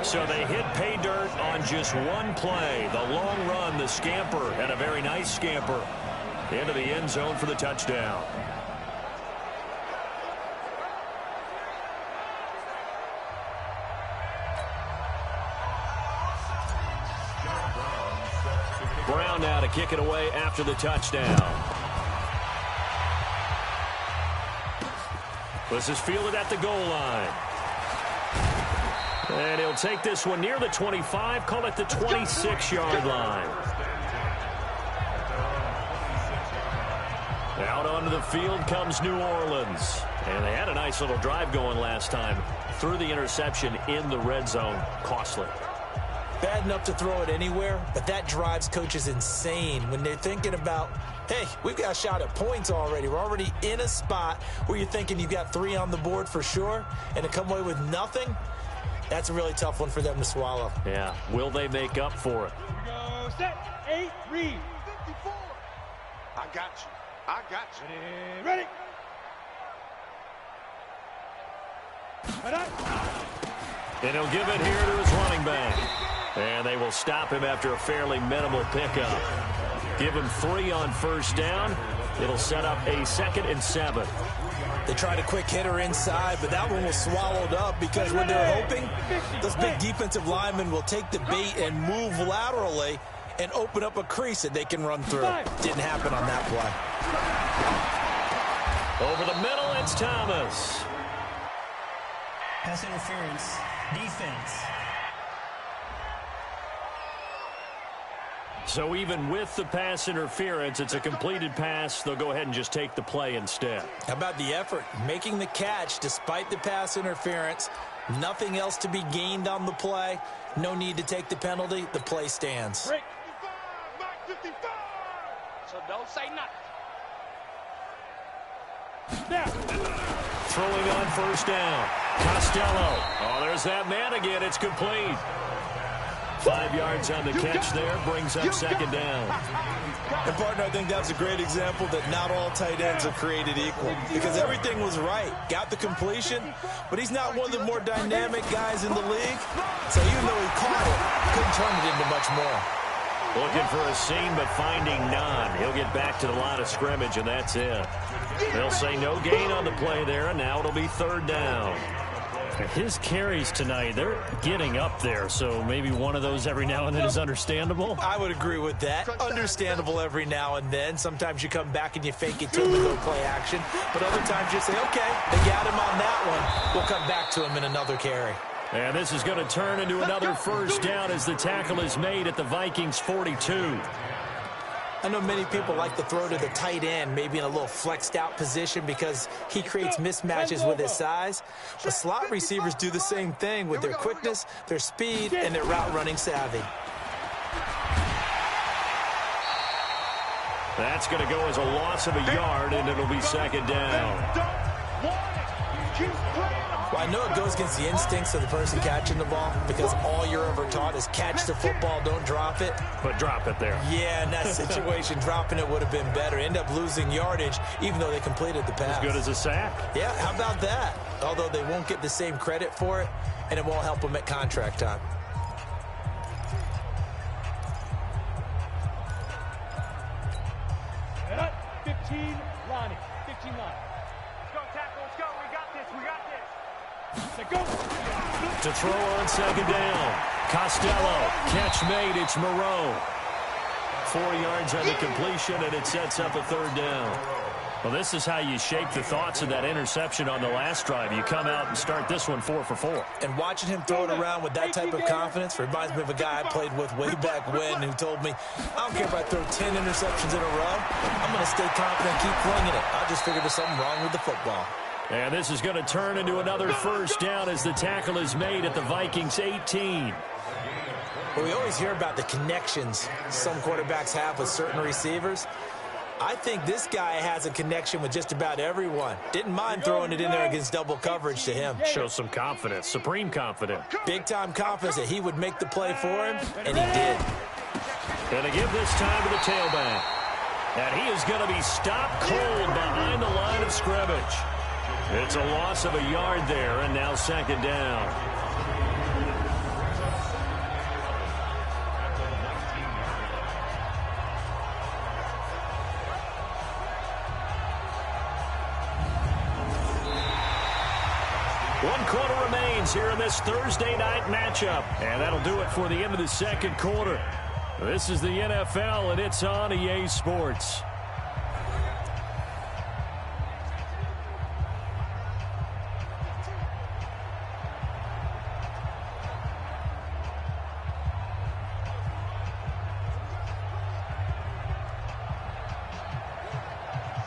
So they hit pay dirt on just one play. The long run, the scamper, and a very nice scamper into the end zone for the touchdown. Brown now to kick it away after the touchdown. This is fielded at the goal line. And he'll take this one near the 25, call it the 26-yard line. Out onto the field comes New Orleans. And they had a nice little drive going last time. Threw the interception in the red zone. Costly. Bad enough to throw it anywhere, but that drives coaches insane when they're thinking about, hey, we've got a shot at points already. We're already in a spot where you're thinking you've got 3 on the board for sure, and to come away with nothing, that's a really tough one for them to swallow. Yeah, will they make up for it? Here we go. Set. 8, read. 54. I got you. I got you. Ready. And he'll give it here to his running back. And they will stop him after a fairly minimal pickup. Give him 3 on first down. It'll set up a 2nd and 7. They tried a quick hitter inside, but that one was swallowed up because what they're hoping, those big defensive linemen will take the bait and move laterally and open up a crease that they can run through. Didn't happen on that play. Over the middle, it's Thomas. Pass interference, defense. So even with the pass interference, it's a completed pass. They'll go ahead and just take the play instead. How about the effort? Making the catch despite the pass interference. Nothing else to be gained on the play. No need to take the penalty. The play stands. Break. 55. So don't say nothing. Now. Throwing on first down. Costello. Oh, there's that man again. It's complete. 5 yards on the catch there. Brings up 2nd down. And, partner, I think that's a great example that not all tight ends are created equal. Because everything was right. Got the completion, but he's not one of the more dynamic guys in the league. So even though he caught it, couldn't turn it into much more. Looking for a seam, but finding none. He'll get back to the line of scrimmage, and that's it. They'll say no gain on the play there, and now it'll be 3rd down. His carries tonight, they're getting up there, so maybe one of those every now and then is understandable. I would agree with that. Understandable every now and then. Sometimes you come back and you fake it to him and go play action. But other times you say, okay, they got him on that one. We'll come back to him in another carry. And this is going to turn into another first down as the tackle is made at the Vikings 42. I know many people like to throw to the tight end, maybe in a little flexed out position because he creates mismatches with his size. But slot receivers do the same thing with their quickness, their speed, and their route running savvy. That's going to go as a loss of a yard, and it'll be 2nd down. Well, I know it goes against the instincts of the person catching the ball because all you're ever taught is catch the football, don't drop it. But drop it there. Yeah, in that situation, dropping it would have been better. End up losing yardage, even though they completed the pass. As good as a sack. Yeah, how about that? Although they won't get the same credit for it, and it won't help them at contract time. At 15, Lonnie. 15 line. Let's go, tackle. Let's go. We got this. We got this. To throw on second down. Costello. Catch made. It's Moreau. 4 yards on the completion, and it sets up a third down. Well, this is how you shape the thoughts of that interception on the last drive. You come out and start this one 4 for 4. And watching him throw it around with that type of confidence reminds me of a guy I played with way back when who told me, I don't care if I throw 10 interceptions in a row. I'm going to stay confident and keep flinging it. I just figured there's something wrong with the football. And this is going to turn into another first down as the tackle is made at the Vikings 18. Well, we always hear about the connections some quarterbacks have with certain receivers. I think this guy has a connection with just about everyone. Didn't mind throwing it in there against double coverage to him. Shows some confidence, supreme confidence. Big-time confidence that he would make the play for him, and he did. Going to give this time to the tailback. And he is going to be stopped cold behind the line of scrimmage. It's a loss of a yard there, and now second down. One quarter remains here in this Thursday night matchup. And that'll do it for the end of the second quarter. This is the NFL, and it's on EA Sports.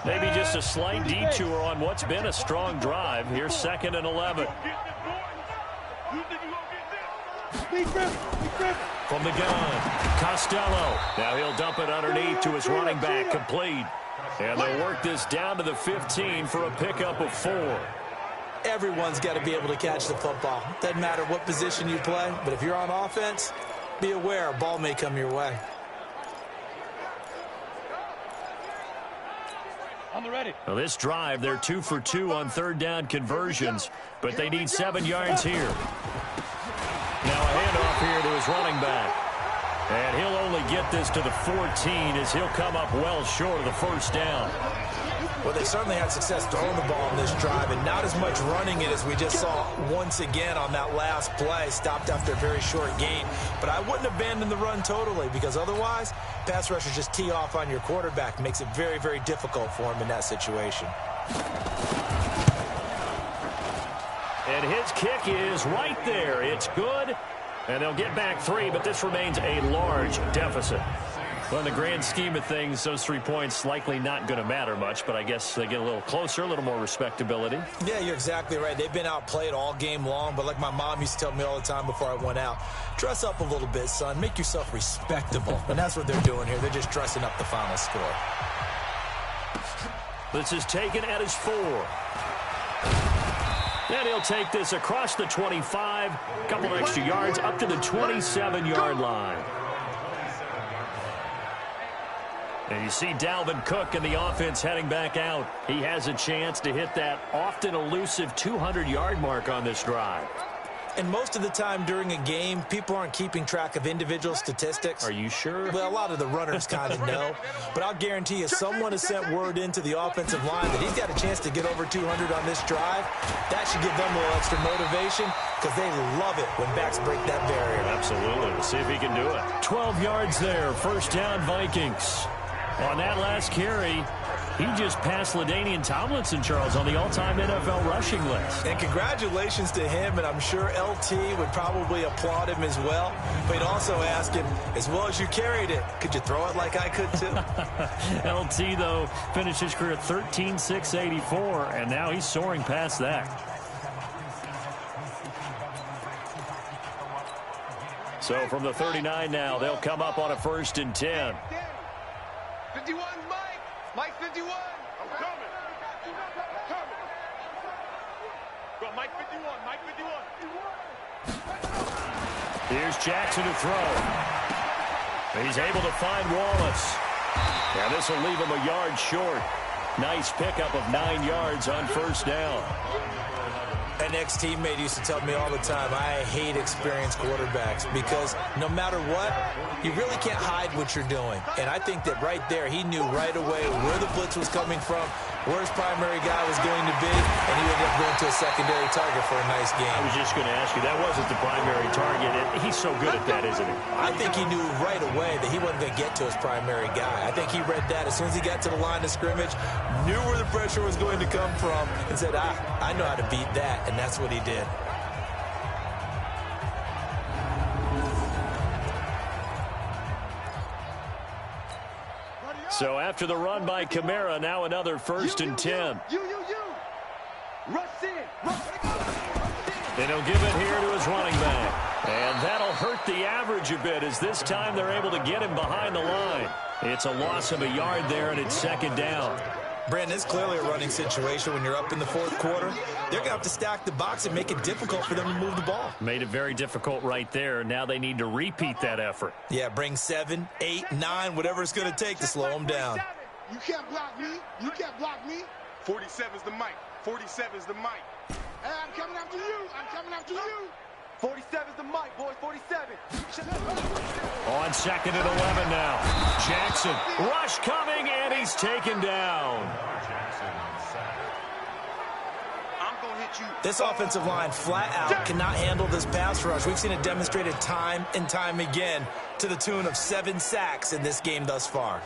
Maybe just a slight detour on what's been a strong drive. Here's 2nd and 11. From the gun, Costello. Now he'll dump it underneath to his running back, complete. And they'll work this down to the 15 for a pickup of 4. Everyone's got to be able to catch the football. Doesn't matter what position you play, but if you're on offense, be aware a ball may come your way. Well, this drive, they're 2 for 2 on third down conversions, but they need 7 yards here. Now a handoff here to his running back. And he'll only get this to the 14 as he'll come up well short of the first down. Well, they certainly had success throwing the ball on this drive, and not as much running it as we just saw once again on that last play, stopped after a very short gain. But I wouldn't abandon the run totally, because otherwise, pass rushers just tee off on your quarterback. Makes it very, very difficult for him in that situation. And his kick is right there. It's good, and they'll get back 3, but this remains a large deficit. Well, in the grand scheme of things, those 3 points likely not going to matter much, but I guess they get a little closer, a little more respectability. Yeah, you're exactly right. They've been outplayed all game long, but like my mom used to tell me all the time before I went out, dress up a little bit, son. Make yourself respectable. And that's what they're doing here. They're just dressing up the final score. This is taken at his 4. Then he'll take this across the 25, a couple of extra yards up to the 27-yard line. And you see Dalvin Cook and the offense heading back out. He has a chance to hit that often elusive 200-yard mark on this drive. And most of the time during a game, people aren't keeping track of individual statistics. Are you sure? Well, a lot of the runners kind of know. But I'll guarantee you, someone has sent word into the offensive line that he's got a chance to get over 200 on this drive. That should give them a little extra motivation because they love it when backs break that barrier. Absolutely. We'll see if he can do it. 12 yards there. First down, Vikings. On that last carry, he just passed LaDainian Tomlinson, Charles, on the all-time NFL rushing list. And congratulations to him, and I'm sure LT would probably applaud him as well. But he'd also ask him, as well as you carried it, could you throw it like I could too? LT, though, finished his career at 13,684, and now he's soaring past that. So from the 39 now, they'll come up on a 1st and 10. 51, Mike 51. I'm coming. Go, Mike 51, Mike 51. Here's Jackson to throw. He's able to find Wallace. And this will leave him a yard short. Nice pickup of 9 yards on first down. An ex-teammate used to tell me all the time, I hate experienced quarterbacks because no matter what, you really can't hide what you're doing. And I think that right there, he knew right away where the blitz was coming from, where his primary guy was going to be, and he ended up going to a secondary target for a nice game. I was just going to ask you, that wasn't the primary target. He's so good at that, isn't he? I think he knew right away that he wasn't going to get to his primary guy. I think he read that as soon as he got to the line of scrimmage, knew where the pressure was going to come from, and said, I know how to beat that, and that's what he did. So after the run by Kamara, now another 1st and 10. Rush in. And he'll give it here to his running back. And that'll hurt the average a bit, as this time they're able to get him behind the line. It's a loss of a yard there, and it's 2nd down. Brandon, it's clearly a running situation when you're up in the 4th quarter. They're going to have to stack the box and make it difficult for them to move the ball. Made it very difficult right there. Now they need to repeat that effort. Yeah, bring 7, 8, 9, whatever it's going to take to slow them down. You can't block me. You can't block me. 47's the mic. 47's the mic. Hey, I'm coming after you. I'm coming after you. 47's the mic, boys. 47. On 2nd and 11 now. Jackson, rush coming, and he's taken down. I'm going to hit you. This offensive line flat out cannot handle this pass rush. We've seen it demonstrated time and time again to the tune of 7 sacks in this game thus far.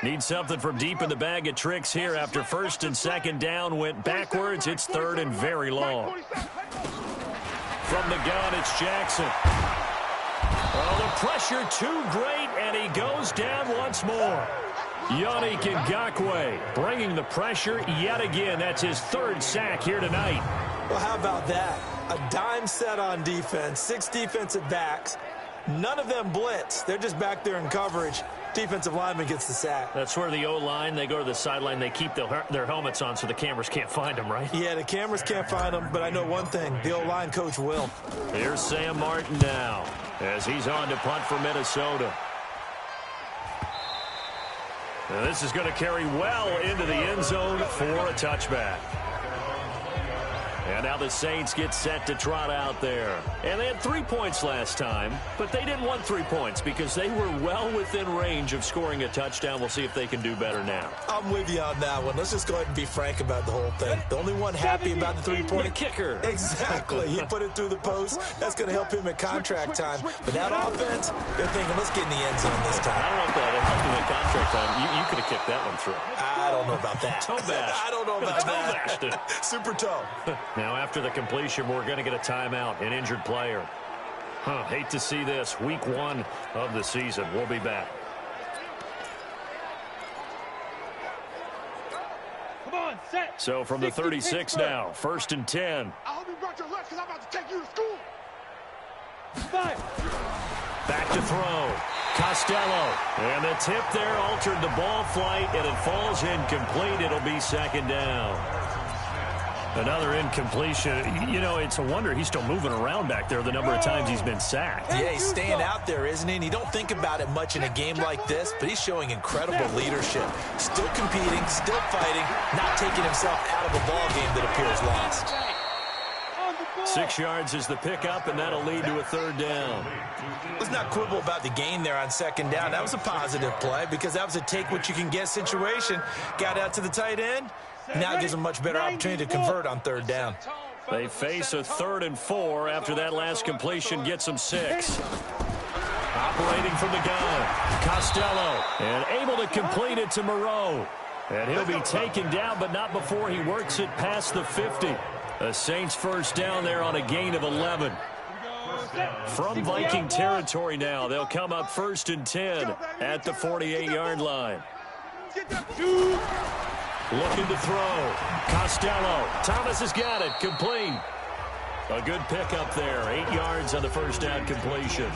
Need something from deep in the bag of tricks here after 1st and 2nd down went backwards. It's 3rd and very long. From the gun, it's Jackson. Oh, the pressure too great, and he goes down once more. Yannick Ngakoue bringing the pressure yet again. That's his 3rd sack here tonight. Well, how about that? A dime set on defense, 6 defensive backs. None of them blitz. They're just back there in coverage. Defensive lineman gets the sack. That's where the O-line, they go to the sideline, they keep their helmets on so the cameras can't find them, right? Yeah, the cameras can't find them, but I know one thing, the O-line coach will. Here's Sam Martin now as he's on to punt for Minnesota. Now this is going to carry well into the end zone for a touchback. And now the Saints get set to trot out there. And they had 3 points last time, but they didn't want 3 points because they were well within range of scoring a touchdown. We'll see if they can do better now. I'm with you on that one. Let's just go ahead and be frank about the whole thing. The only one happy about the 3-point kicker. Exactly. He put it through the post. That's going to help him at contract time. But that offense, they're thinking, let's get in the end zone this time. I don't know if that helped him at contract time. You could have kicked that one through. I don't know about that. Toe bash. I don't know about that. Super toe. Now, after the completion, we're going to get a timeout, an injured player. Hate to see this. Week 1 of the season. We'll be back. Come on, set. So from the 36 now, 1st and 10. I hope you brought your lunch because I'm about to take you to school. 5. Back to throw. Costello. And the tip there altered the ball flight, and it falls incomplete. It'll be 2nd down. Another incompletion. You know, it's a wonder he's still moving around back there the number of times he's been sacked. Yeah, he's staying out there, isn't he? And you don't think about it much in a game like this, but he's showing incredible leadership. Still competing, still fighting, not taking himself out of a ball game that appears lost. 6 yards is the pickup, and that'll lead to a 3rd down. Let's not quibble about the gain there on 2nd down. That was a positive play because that was a take-what-you-can-get situation. Got out to the tight end. Now it gives them a much better opportunity to convert on 3rd down. They face a 3rd and 4 after that last completion gets them 6. Operating from the gun, Costello, and able to complete it to Moreau. And he'll be taken down, but not before he works it past the 50. The Saints 1st down there on a gain of 11. From Viking territory now, they'll come up 1st and 10 at the 48-yard line. Looking to throw. Costello. Thomas has got it. Complete. A good pickup there. 8 yards on the 1st down completion.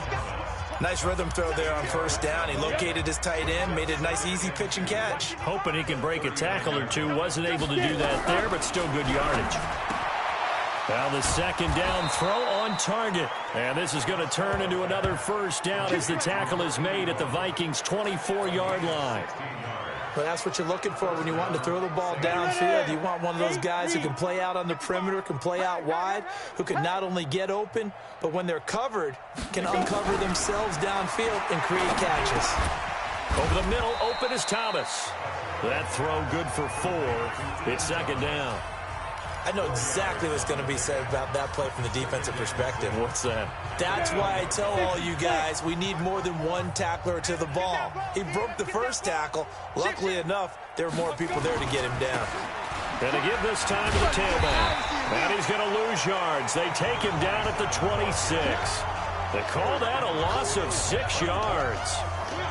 Nice rhythm throw there on 1st down. He located his tight end, made it a nice, easy pitch and catch. Hoping he can break a tackle or two. Wasn't able to do that there, but still good yardage. Now the 2nd down throw on target. And this is going to turn into another 1st down as the tackle is made at the Vikings' 24-yard line. Well, that's what you're looking for when you're wanting to throw the ball downfield. You want one of those guys who can play out on the perimeter, can play out wide, who can not only get open, but when they're covered, can uncover themselves downfield and create catches. Over the middle, open is Thomas. That throw good for 4. It's second down. I know exactly what's going to be said about that play from the defensive perspective. What's that? That's why I tell all you guys we need more than one tackler to the ball. He broke the first tackle. Luckily enough, there were more people there to get him down. Going to give this time to the tailback. And he's going to lose yards. They take him down at the 26. They call that a loss of 6 yards.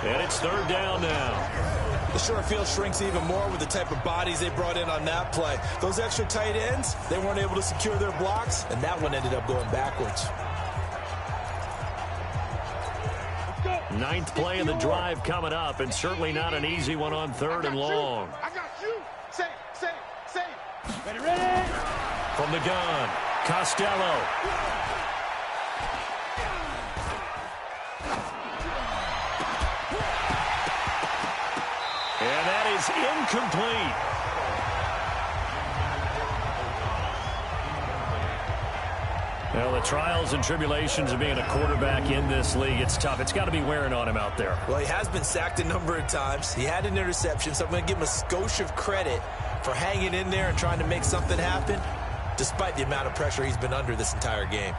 And it's third down now. The short field shrinks even more with the type of bodies they brought in on that play. Those extra tight ends, they weren't able to secure their blocks, and that one ended up going backwards. 9th play of the drive coming up, and certainly not an easy one on 3rd and long. I got you. Say. Ready. From the gun, Costello. And that is incomplete. Well, the trials and tribulations of being a quarterback in this league, it's tough. It's got to be wearing on him out there. Well, he has been sacked a number of times. He had an interception, so I'm going to give him a skosh of credit for hanging in there and trying to make something happen, despite the amount of pressure he's been under this entire game.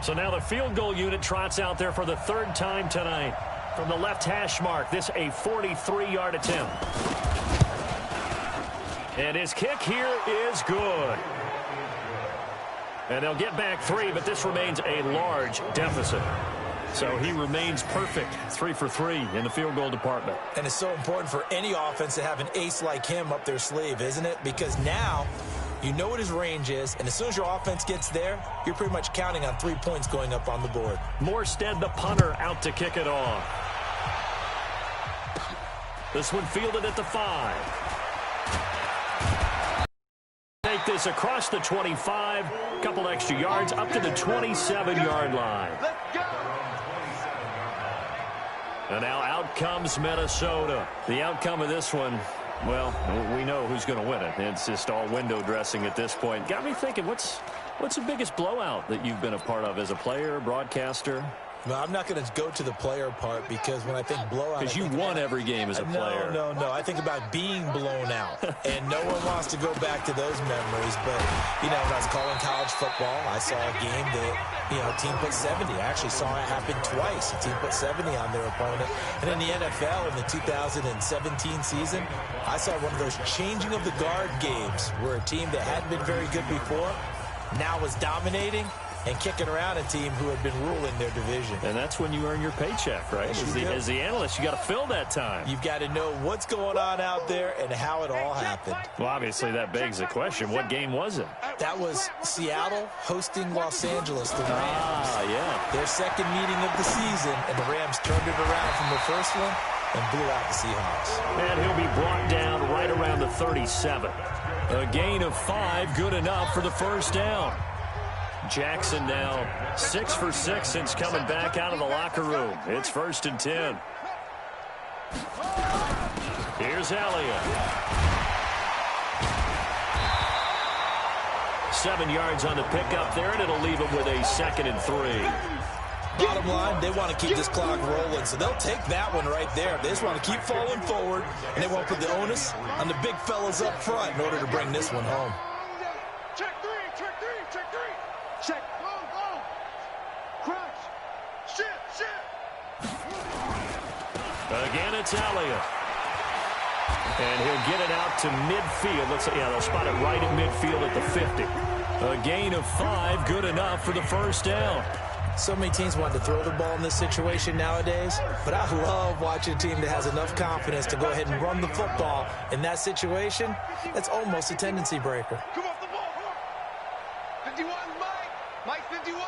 So now the field goal unit trots out there for the 3rd time tonight. From the left hash mark, this a 43-yard attempt. And his kick here is good. And they'll get back 3, but this remains a large deficit. So he remains perfect, 3 for 3 in the field goal department. And it's so important for any offense to have an ace like him up their sleeve, isn't it? Because now you know what his range is, and as soon as your offense gets there, you're pretty much counting on 3 points going up on the board. Morstead, the punter, out to kick it off. This one fielded at the 5. Take this across the 25, couple extra yards up to the 27-yard line. And now out comes Minnesota. The outcome of this one, well, we know who's going to win it. It's just all window dressing at this point. Got me thinking, what's the biggest blowout that you've been a part of as a player, broadcaster? No, I'm not going to go to the player part because when I think blowout... Because you won every game as a player. No. I think about being blown out. And no one wants to go back to those memories. But, you know, when I was calling college football, I saw a game that, you know, a team put 70. I actually saw it happen twice. A team put 70 on their opponent. And in the NFL, in the 2017 season, I saw one of those changing of the guard games where a team that hadn't been very good before now was dominating and kicking around a team who had been ruling their division. And that's when you earn your paycheck, right? As the analyst, you got to fill that time. You've got to know what's going on out there and how it all happened. Well, obviously, that begs the question, what game was it? That was Seattle hosting Los Angeles, the Rams. Yeah. Their second meeting of the season, and the Rams turned it around from the first one and blew out the Seahawks. And he'll be brought down right around the 37. A gain of 5, good enough for the first down. Jackson now 6 for 6 since coming back out of the locker room. It's 1st and 10. Here's Elliott. 7 yards on the pickup there, and it'll leave him with a 2nd and 3. Bottom line, they want to keep this clock rolling, so they'll take that one right there. They just want to keep falling forward, and they won't put the onus on the big fellas up front in order to bring this one home. Check 3. Check. Go. Crunch. Shit. Again, it's Elliott. And he'll get it out to midfield. They'll spot it right at midfield at the 50. A gain of 5, good enough for the first down. So many teams want to throw the ball in this situation nowadays, but I love watching a team that has enough confidence to go ahead and run the football. In that situation, that's almost a tendency breaker. Come off the ball. 51, Mike 51.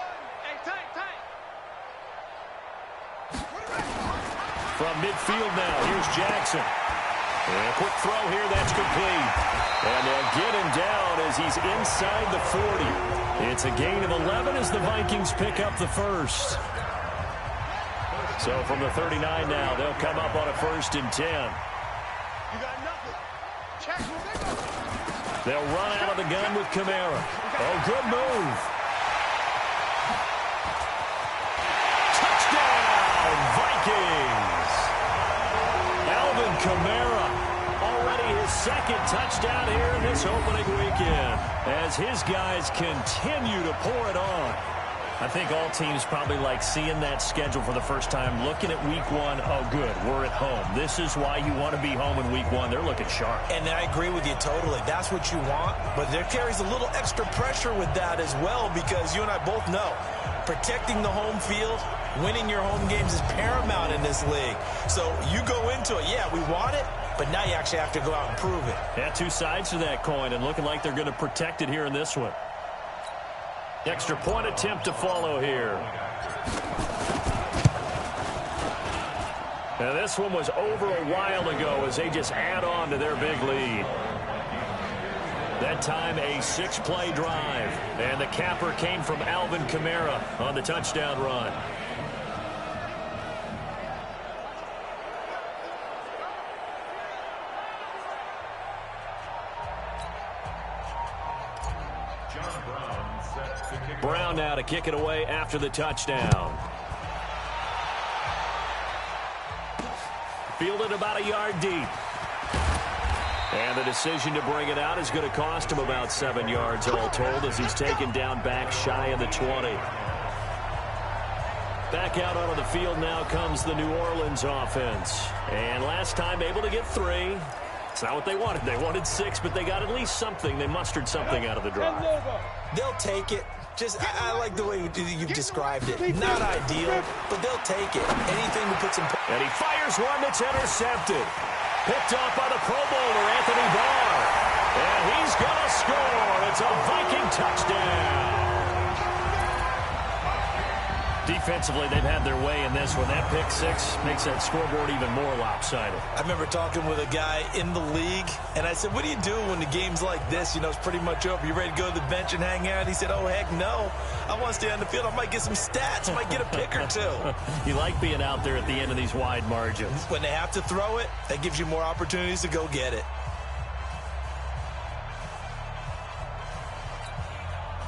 Hey, tight. From midfield now, here's Jackson. And a quick throw here, that's complete. And they'll get him down as he's inside the 40. It's a gain of 11 as the Vikings pick up the first. So from the 39 now, they'll come up on a 1st and 10. You got nothing. Check. They'll run out of the gun with Kamara. Oh, good move. Touchdown, Vikings. Alvin Kamara, already his second touchdown here in this opening weekend, as his guys continue to pour it on. I think all teams probably like seeing that schedule for the first time, looking at week one. Oh, good, we're at home. This is why you want to be home in week one. They're looking sharp. And I agree with you totally. That's what you want. But there carries a little extra pressure with that as well, because you and I both know protecting the home field, winning your home games is paramount in this league. So you go into it, yeah, we want it, but now you actually have to go out and prove it. Yeah, two sides to that coin, and looking like they're going to protect it here in this one. Extra point attempt to follow here. Now this one was over a while ago as they just add on to their big lead. That time a 6-play drive. And the capper came from Alvin Kamara on the touchdown run. Brown now to kick it away after the touchdown. Fielded about a yard deep. And the decision to bring it out is going to cost him about 7 yards all told, as he's taken down back shy of the 20. Back out onto the field now comes the New Orleans offense. And last time able to get 3. It's not what they wanted. They wanted 6, but they got at least something. They mustered something out of the drive. They'll take it. I like the way you've described it. Not ideal, but they'll take it. Anything that puts them. And he fires one that's intercepted. Picked off by the Pro Bowler, Anthony Barr. And he's going to score. It's a Viking touchdown. Defensively, they've had their way in this one. That pick 6 makes that scoreboard even more lopsided. I remember talking with a guy in the league, and I said, what do you do when the game's like this? You know, it's pretty much over. You ready to go to the bench and hang out? He said, oh, heck no. I want to stay on the field. I might get some stats. I might get a pick or 2. You like being out there at the end of these wide margins. When they have to throw it, that gives you more opportunities to go get it.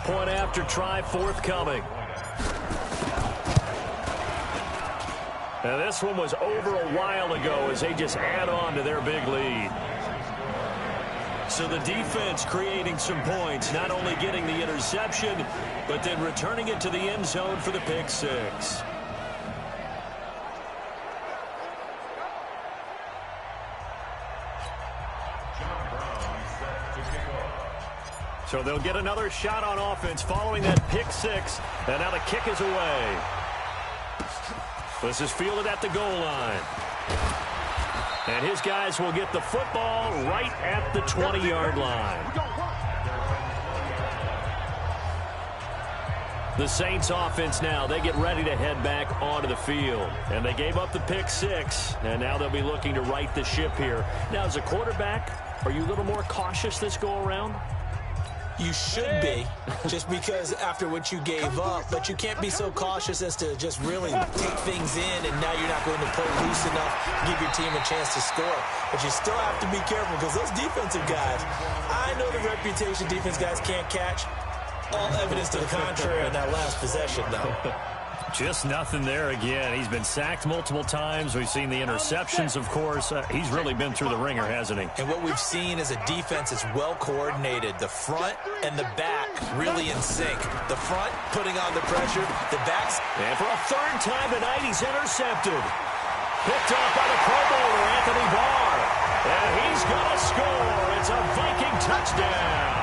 Point after try forthcoming. Now this one was over a while ago as they just add on to their big lead. So the defense creating some points, not only getting the interception, but then returning it to the end zone for the pick 6. So they'll get another shot on offense following that pick 6. And now the kick is away. This is fielded at the goal line. And his guys will get the football right at the 20-yard line. The Saints offense now, they get ready to head back onto the field. And they gave up the pick 6, and now they'll be looking to right the ship here. Now, as a quarterback, are you a little more cautious this go-around? You should be, just because after what you gave up, but you can't be so cautious as to just really take things in, and now you're not going to play loose enough to give your team a chance to score. But you still have to be careful, because those defensive guys, I know the reputation defense guys can't catch. All evidence to the contrary on that last possession, though. Just nothing there again. He's been sacked multiple times. We've seen the interceptions, of course. He's really been through the ringer, hasn't he? And what we've seen is a defense that's well coordinated. The front and the back really in sync. The front putting on the pressure. The backs. And for a 3rd time tonight, he's intercepted. Picked off by the Pro Bowler, Anthony Barr. And he's going to score. It's a Viking touchdown.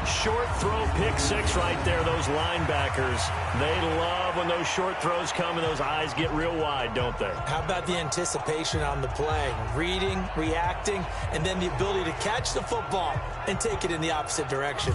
Short throw pick 6 right there. Those linebackers, they love when those short throws come and those eyes get real wide, don't they? How about the anticipation on the play? Reading, reacting, and then the ability to catch the football and take it in the opposite direction.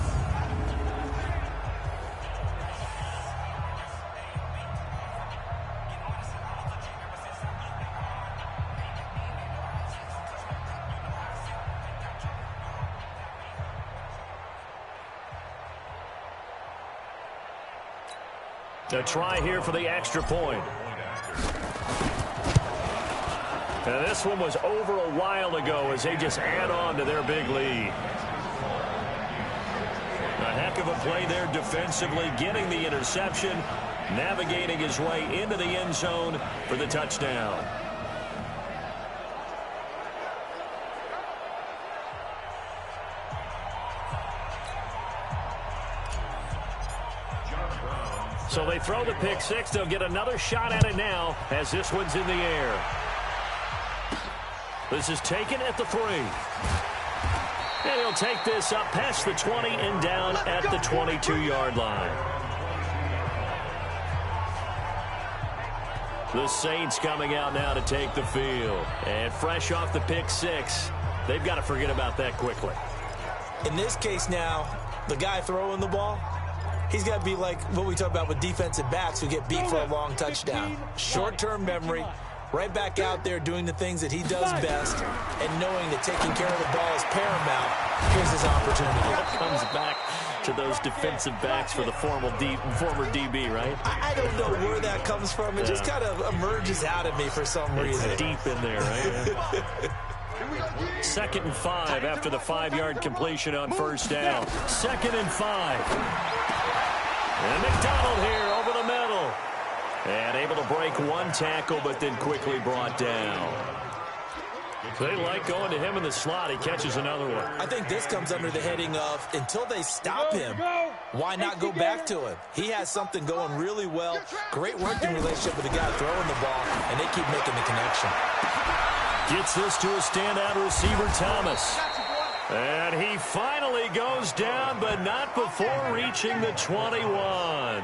A try here for the extra point. And this one was over a while ago as they just add on to their big lead. A heck of a play there defensively, getting the interception, navigating his way into the end zone for the touchdown. So they throw the pick six. They'll get another shot at it now as this one's in the air. This is taken at the 3. And he'll take this up past the 20 and down at the 22-yard line. The Saints coming out now to take the field. And fresh off the pick six, they've got to forget about that quickly. In this case now, the guy throwing the ball, he's got to be like what we talk about with defensive backs who get beat for a long touchdown. Short-term memory, right back out there doing the things that he does best, and knowing that taking care of the ball is paramount. Here's his opportunity. Comes back to those defensive backs for the former DB, right? I don't know where that comes from. It just kind of emerges out of me for some reason. It's deep in there, right? 2nd and 5 after the 5-yard completion on first down. 2nd and 5. And McDonald here over the middle. And able to break one tackle, but then quickly brought down. They like going to him in the slot. He catches another one. I think this comes under the heading of, until they stop him, why not go back to him? He has something going really well. Great working relationship with the guy throwing the ball, and they keep making the connection. Gets this to a standout receiver, Thomas. And he finally goes down, but not before reaching the 21.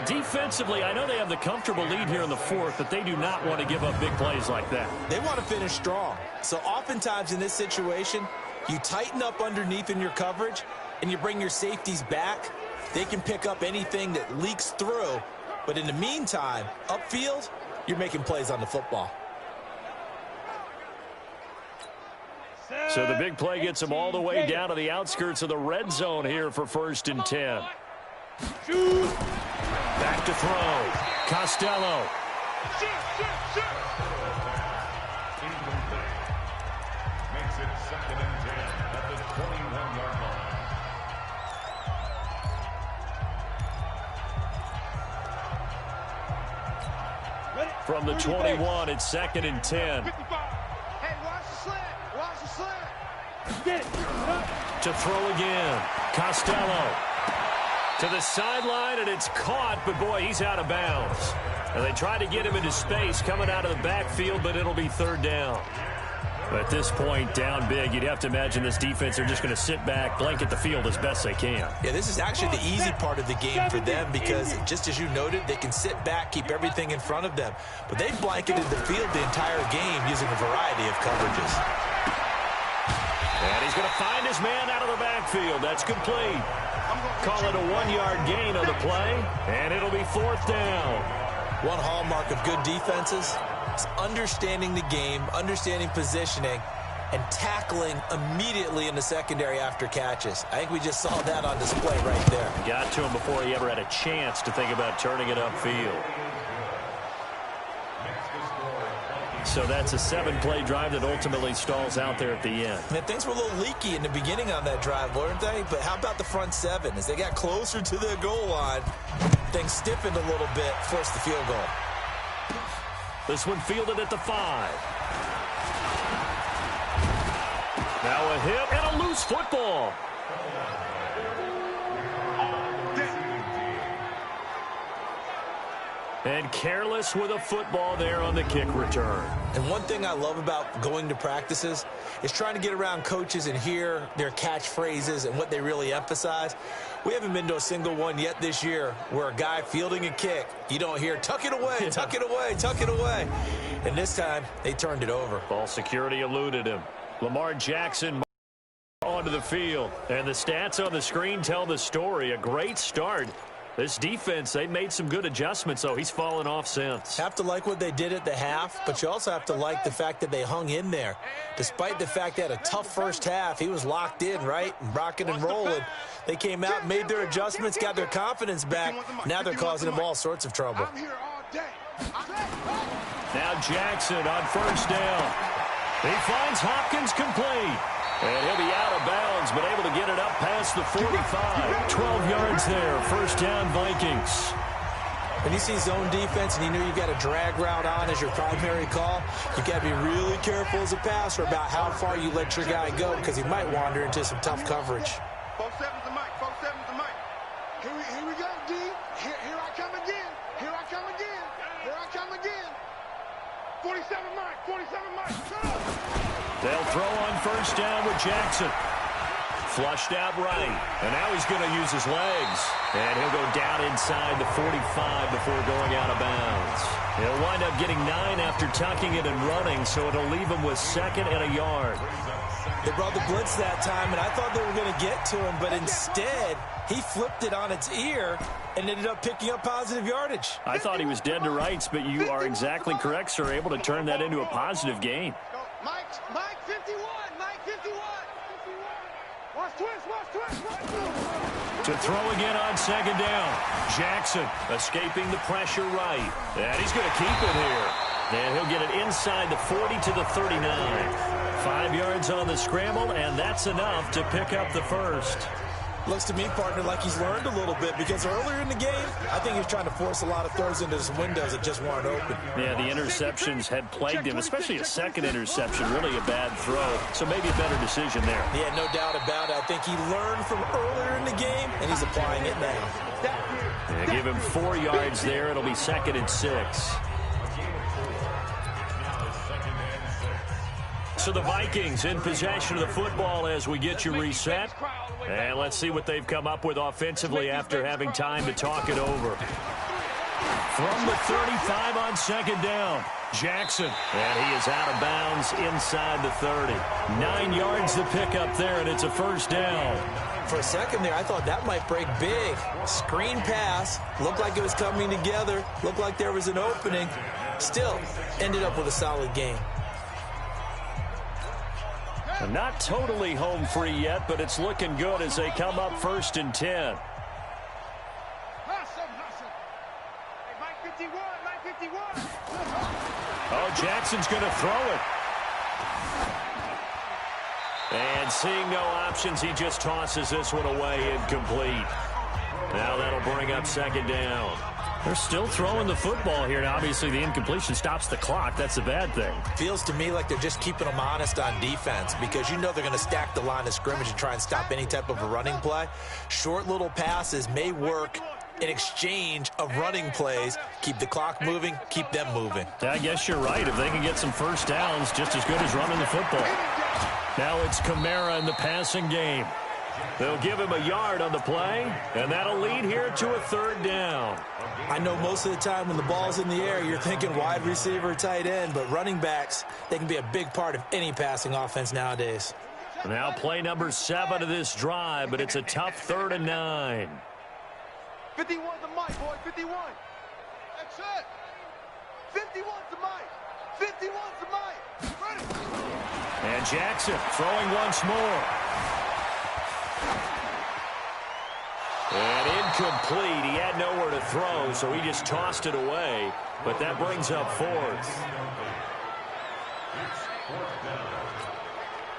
Defensively, I know they have the comfortable lead here in the 4th, but they do not want to give up big plays like that. They want to finish strong. So oftentimes in this situation, you tighten up underneath in your coverage, and you bring your safeties back. They can pick up anything that leaks through. But in the meantime, upfield, you're making plays on the football. So the big play gets them all the way down to the outskirts of the red zone here for 1st and 10. Back to throw. Costello. Makes it 2nd and 10 at the 21-yard line. From the 21, it's 2nd and 10. Hey, watch the slant. Watch the slant. Get it. To throw again. Costello. To the sideline, and it's caught, but boy, he's out of bounds. And they try to get him into space coming out of the backfield, but it'll be 3rd down. At this point, down big, you'd have to imagine this defense are just going to sit back, blanket the field as best they can. Yeah, this is actually the easy part of the game for them because, just as you noted, they can sit back, keep everything in front of them. But they've blanketed the field the entire game using a variety of coverages. And he's going to find his man out of the backfield. That's complete. Call it a 1-yard gain on the play, and it'll be 4th down. One hallmark of good defenses is understanding the game, understanding positioning, and tackling immediately in the secondary after catches. I think we just saw that on display right there. Got to him before he ever had a chance to think about turning it upfield. So that's a 7-play drive that ultimately stalls out there at the end. Man, things were a little leaky in the beginning on that drive, weren't they? But how about the front 7? As they got closer to the goal line, things stiffened a little bit, forced the field goal. This one fielded at the 5. Now a hit and a loose football. And careless with a football there on the kick return. And one thing I love about going to practices is trying to get around coaches and hear their catchphrases and what they really emphasize. We haven't been to a single one yet this year where a guy fielding a kick, you don't hear, tuck it away, tuck it away, tuck it away. And this time, they turned it over. Ball security eluded him. Lamar Jackson onto the field. And the stats on the screen tell the story. A great start. This defense, they made some good adjustments, so he's fallen off since. Have to like what they did at the half, but you also have to like the fact that they hung in there. Despite the fact they had a tough first half, he was locked in, right? And rocking and rolling. They came out, made their adjustments, got their confidence back. Now they're causing him all sorts of trouble. Now Jackson on first down. He finds Hopkins complete. And he'll be out of bounds, but able to get it up past the 45. 12 yards there. First down, Vikings. When you see zone defense and you know you got a drag route on as your primary call, you got to be really careful as a passer about how far you let your guy go because he might wander into some tough coverage. 4-7's the mic. 4-7's the mic. Here we go, D. Here I come again. Here I come again. Here I come again. 47 mic. 47 mic. Shut up. They'll throw on first down with Jackson. Flushed out right. And now he's going to use his legs. And he'll go down inside the 45 before going out of bounds. He'll wind up getting 9 after tucking it and running, so it'll leave him with 2nd and a yard. They brought the blitz that time, and I thought they were going to get to him, but instead he flipped it on its ear and ended up picking up positive yardage. I thought he was dead to rights, but you are exactly correct, sir. Able to turn that into a positive gain. Mike 51. Mike 51. Watch twist. To throw again on 2nd down. Jackson escaping the pressure right. And he's going to keep it here. And he'll get it inside the 40 to the 39. 5 yards on the scramble, and that's enough to pick up the first. Looks to me, partner, like he's learned a little bit because earlier in the game, I think he was trying to force a lot of throws into some windows that just weren't open. Yeah, the interceptions had plagued him, especially a second interception, really a bad throw. So maybe a better decision there. Yeah, no doubt about it. I think he learned from earlier in the game, and he's applying it now. Yeah, give him 4 yards there. It'll be 2nd and 6. So the Vikings in possession of the football as we get you reset. And let's see what they've come up with offensively after having time to talk it over. From the 35 on 2nd down, Jackson. And he is out of bounds inside the 30. 9 yards to pick up there, and it's a first down. For a second there, I thought that might break big. Screen pass. Looked like it was coming together. Looked like there was an opening. Still, ended up with a solid game. Not totally home free yet, but it's looking good as they come up 1st and 10. Mike 51. Oh, Jackson's going to throw it. And seeing no options, he just tosses this one away incomplete. Now that'll bring up 2nd down. They're still throwing the football here. Now, obviously, the incompletion stops the clock. That's a bad thing. Feels to me like they're just keeping them honest on defense because you know they're going to stack the line of scrimmage and try and stop any type of a running play. Short little passes may work in exchange of running plays. Keep the clock moving, keep them moving. I guess you're right. If they can get some first downs, just as good as running the football. Now it's Kamara in the passing game. They'll give him a yard on the play, and that'll lead here to a 3rd down. I know most of the time when the ball's in the air, you're thinking wide receiver, tight end, but running backs, they can be a big part of any passing offense nowadays. Now play number 7 of this drive, but it's a tough 3rd and 9. 51's the mic, boy. 51. That's it. 51's the mic. 51's the mic. Ready. And Jackson throwing once more. And incomplete. He had nowhere to throw, so he just tossed it away. But that brings up 4th.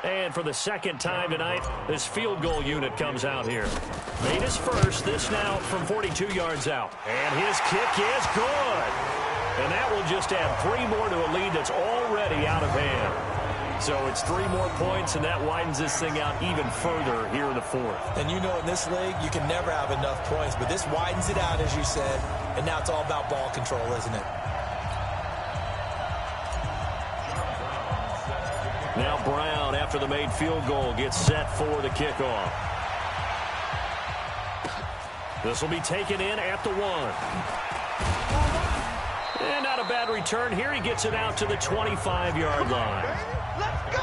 And for the 2nd time tonight, this field goal unit comes out here. Made his first, this now from 42 yards out. And his kick is good. And that will just add 3 more to a lead that's already out of hand. So it's 3 more points, and that widens this thing out even further here in the 4th. And you know in this league, you can never have enough points, but this widens it out, as you said, and now it's all about ball control, isn't it? Now Brown, after the made field goal, gets set for the kickoff. This will be taken in at the 1. And not a bad return here. He gets it out to the 25-yard line. Let's go.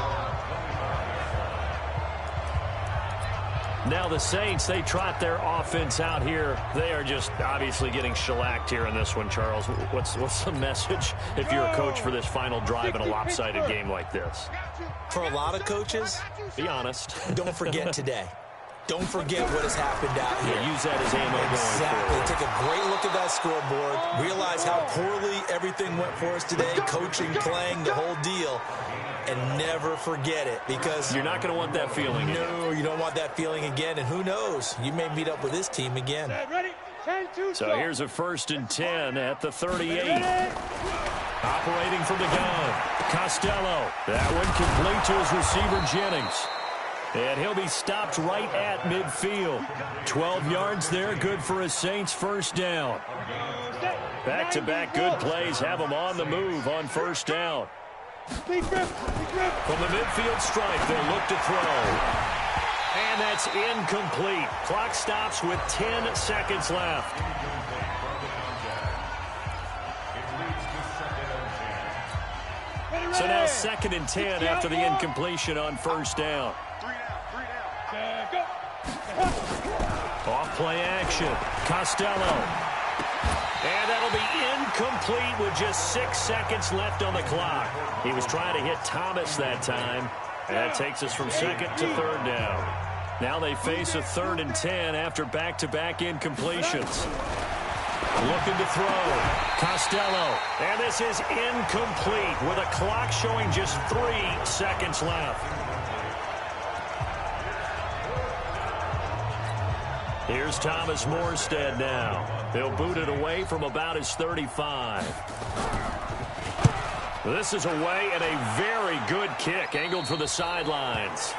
Now the Saints, they trot their offense out here. They are just obviously getting shellacked here in this one, Charles. What's the message if you're a coach for this final drive in a lopsided game like this? For a lot of coaches, be honest. don't forget today. Don't forget what has happened out here. Use that as ammo going forward. Take a great look at that scoreboard. Realize how poorly everything went for us today. Coaching, playing, the whole deal. And never forget it, because you're not going to want that feeling again. No, you don't want that feeling again. And who knows? You may meet up with this team again. Ready? 10-2. So here's a 1st and 10 at the 38. Operating from the gun, Costello. That one complete to his receiver, Jennings. And he'll be stopped right at midfield. 12 yards there, good for a Saints first down. Back-to-back good plays have them on the move on first down. From the midfield stripe, they'll look to throw. And that's incomplete. Clock stops with 10 seconds left. So now 2nd and 10 after the incompletion on first down. Off play action. Costello. And that'll be incomplete with just 6 seconds left on the clock. He was trying to hit Thomas that time. And that takes us from 2nd to 3rd down. Now they face a 3rd and 10 after back-to-back incompletions. Looking to throw. Costello. And this is incomplete with a clock showing just 3 seconds left. Here's Thomas Morstead now. He'll boot it away from about his 35. This is away and a very good kick angled for the sidelines.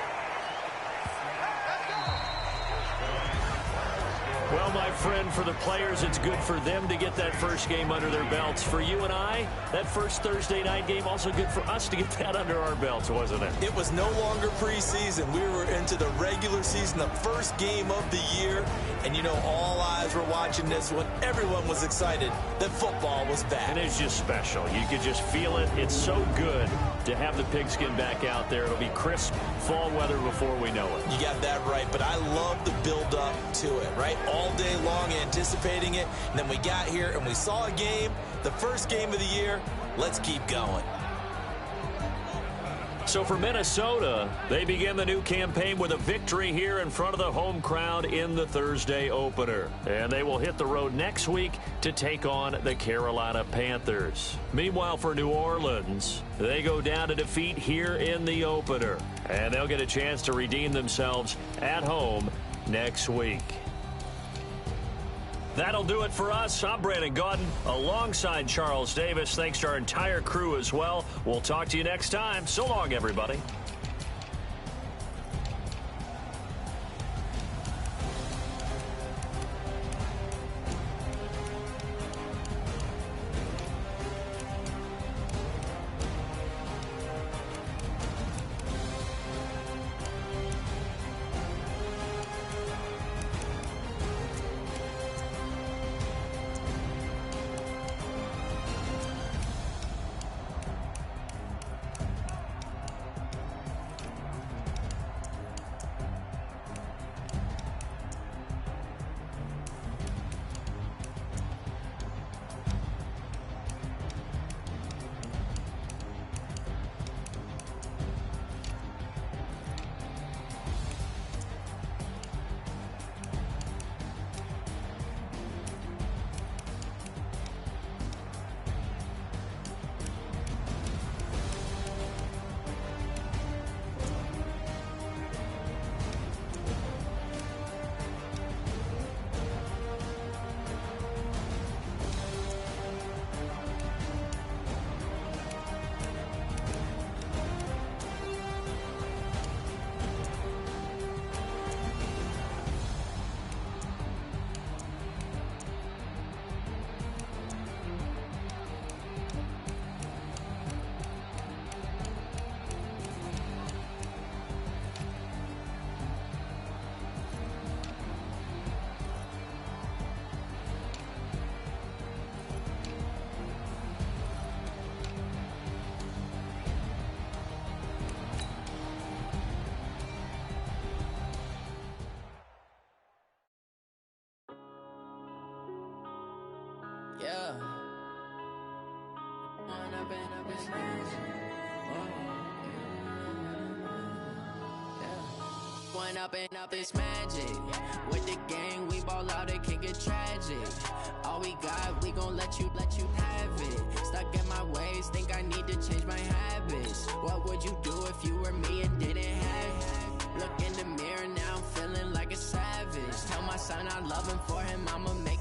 Well, my friend, for the players, it's good for them to get that first game under their belts. For you and I, that first Thursday night game, also good for us to get that under our belts, wasn't it? It was no longer preseason. We were into the regular season, the first game of the year. And, you know, all eyes were watching this one. Everyone was excited that football was back. And it's just special. You could just feel it. It's so good to have the pigskin back out there. It'll be crisp fall weather before we know it. You got that right, but I love the build-up to it, right? All day long anticipating it, and then we got here and we saw a game, the first game of the year. Let's keep going. So for Minnesota, they begin the new campaign with a victory here in front of the home crowd in the Thursday opener. And they will hit the road next week to take on the Carolina Panthers. Meanwhile, for New Orleans, they go down to defeat here in the opener. And they'll get a chance to redeem themselves at home next week. That'll do it for us. I'm Brandon Gaudin alongside Charles Davis. Thanks to our entire crew as well. We'll talk to you next time. So long, everybody. Yeah. Growing up and up is magic. With the gang, we ball out, it can get tragic. All we got, we gon' let you have it. Stuck in my ways, think I need to change my habits. What would you do if you were me and didn't have it? Look in the mirror now, I'm feeling like a savage. Tell my son I love him, for him I'ma make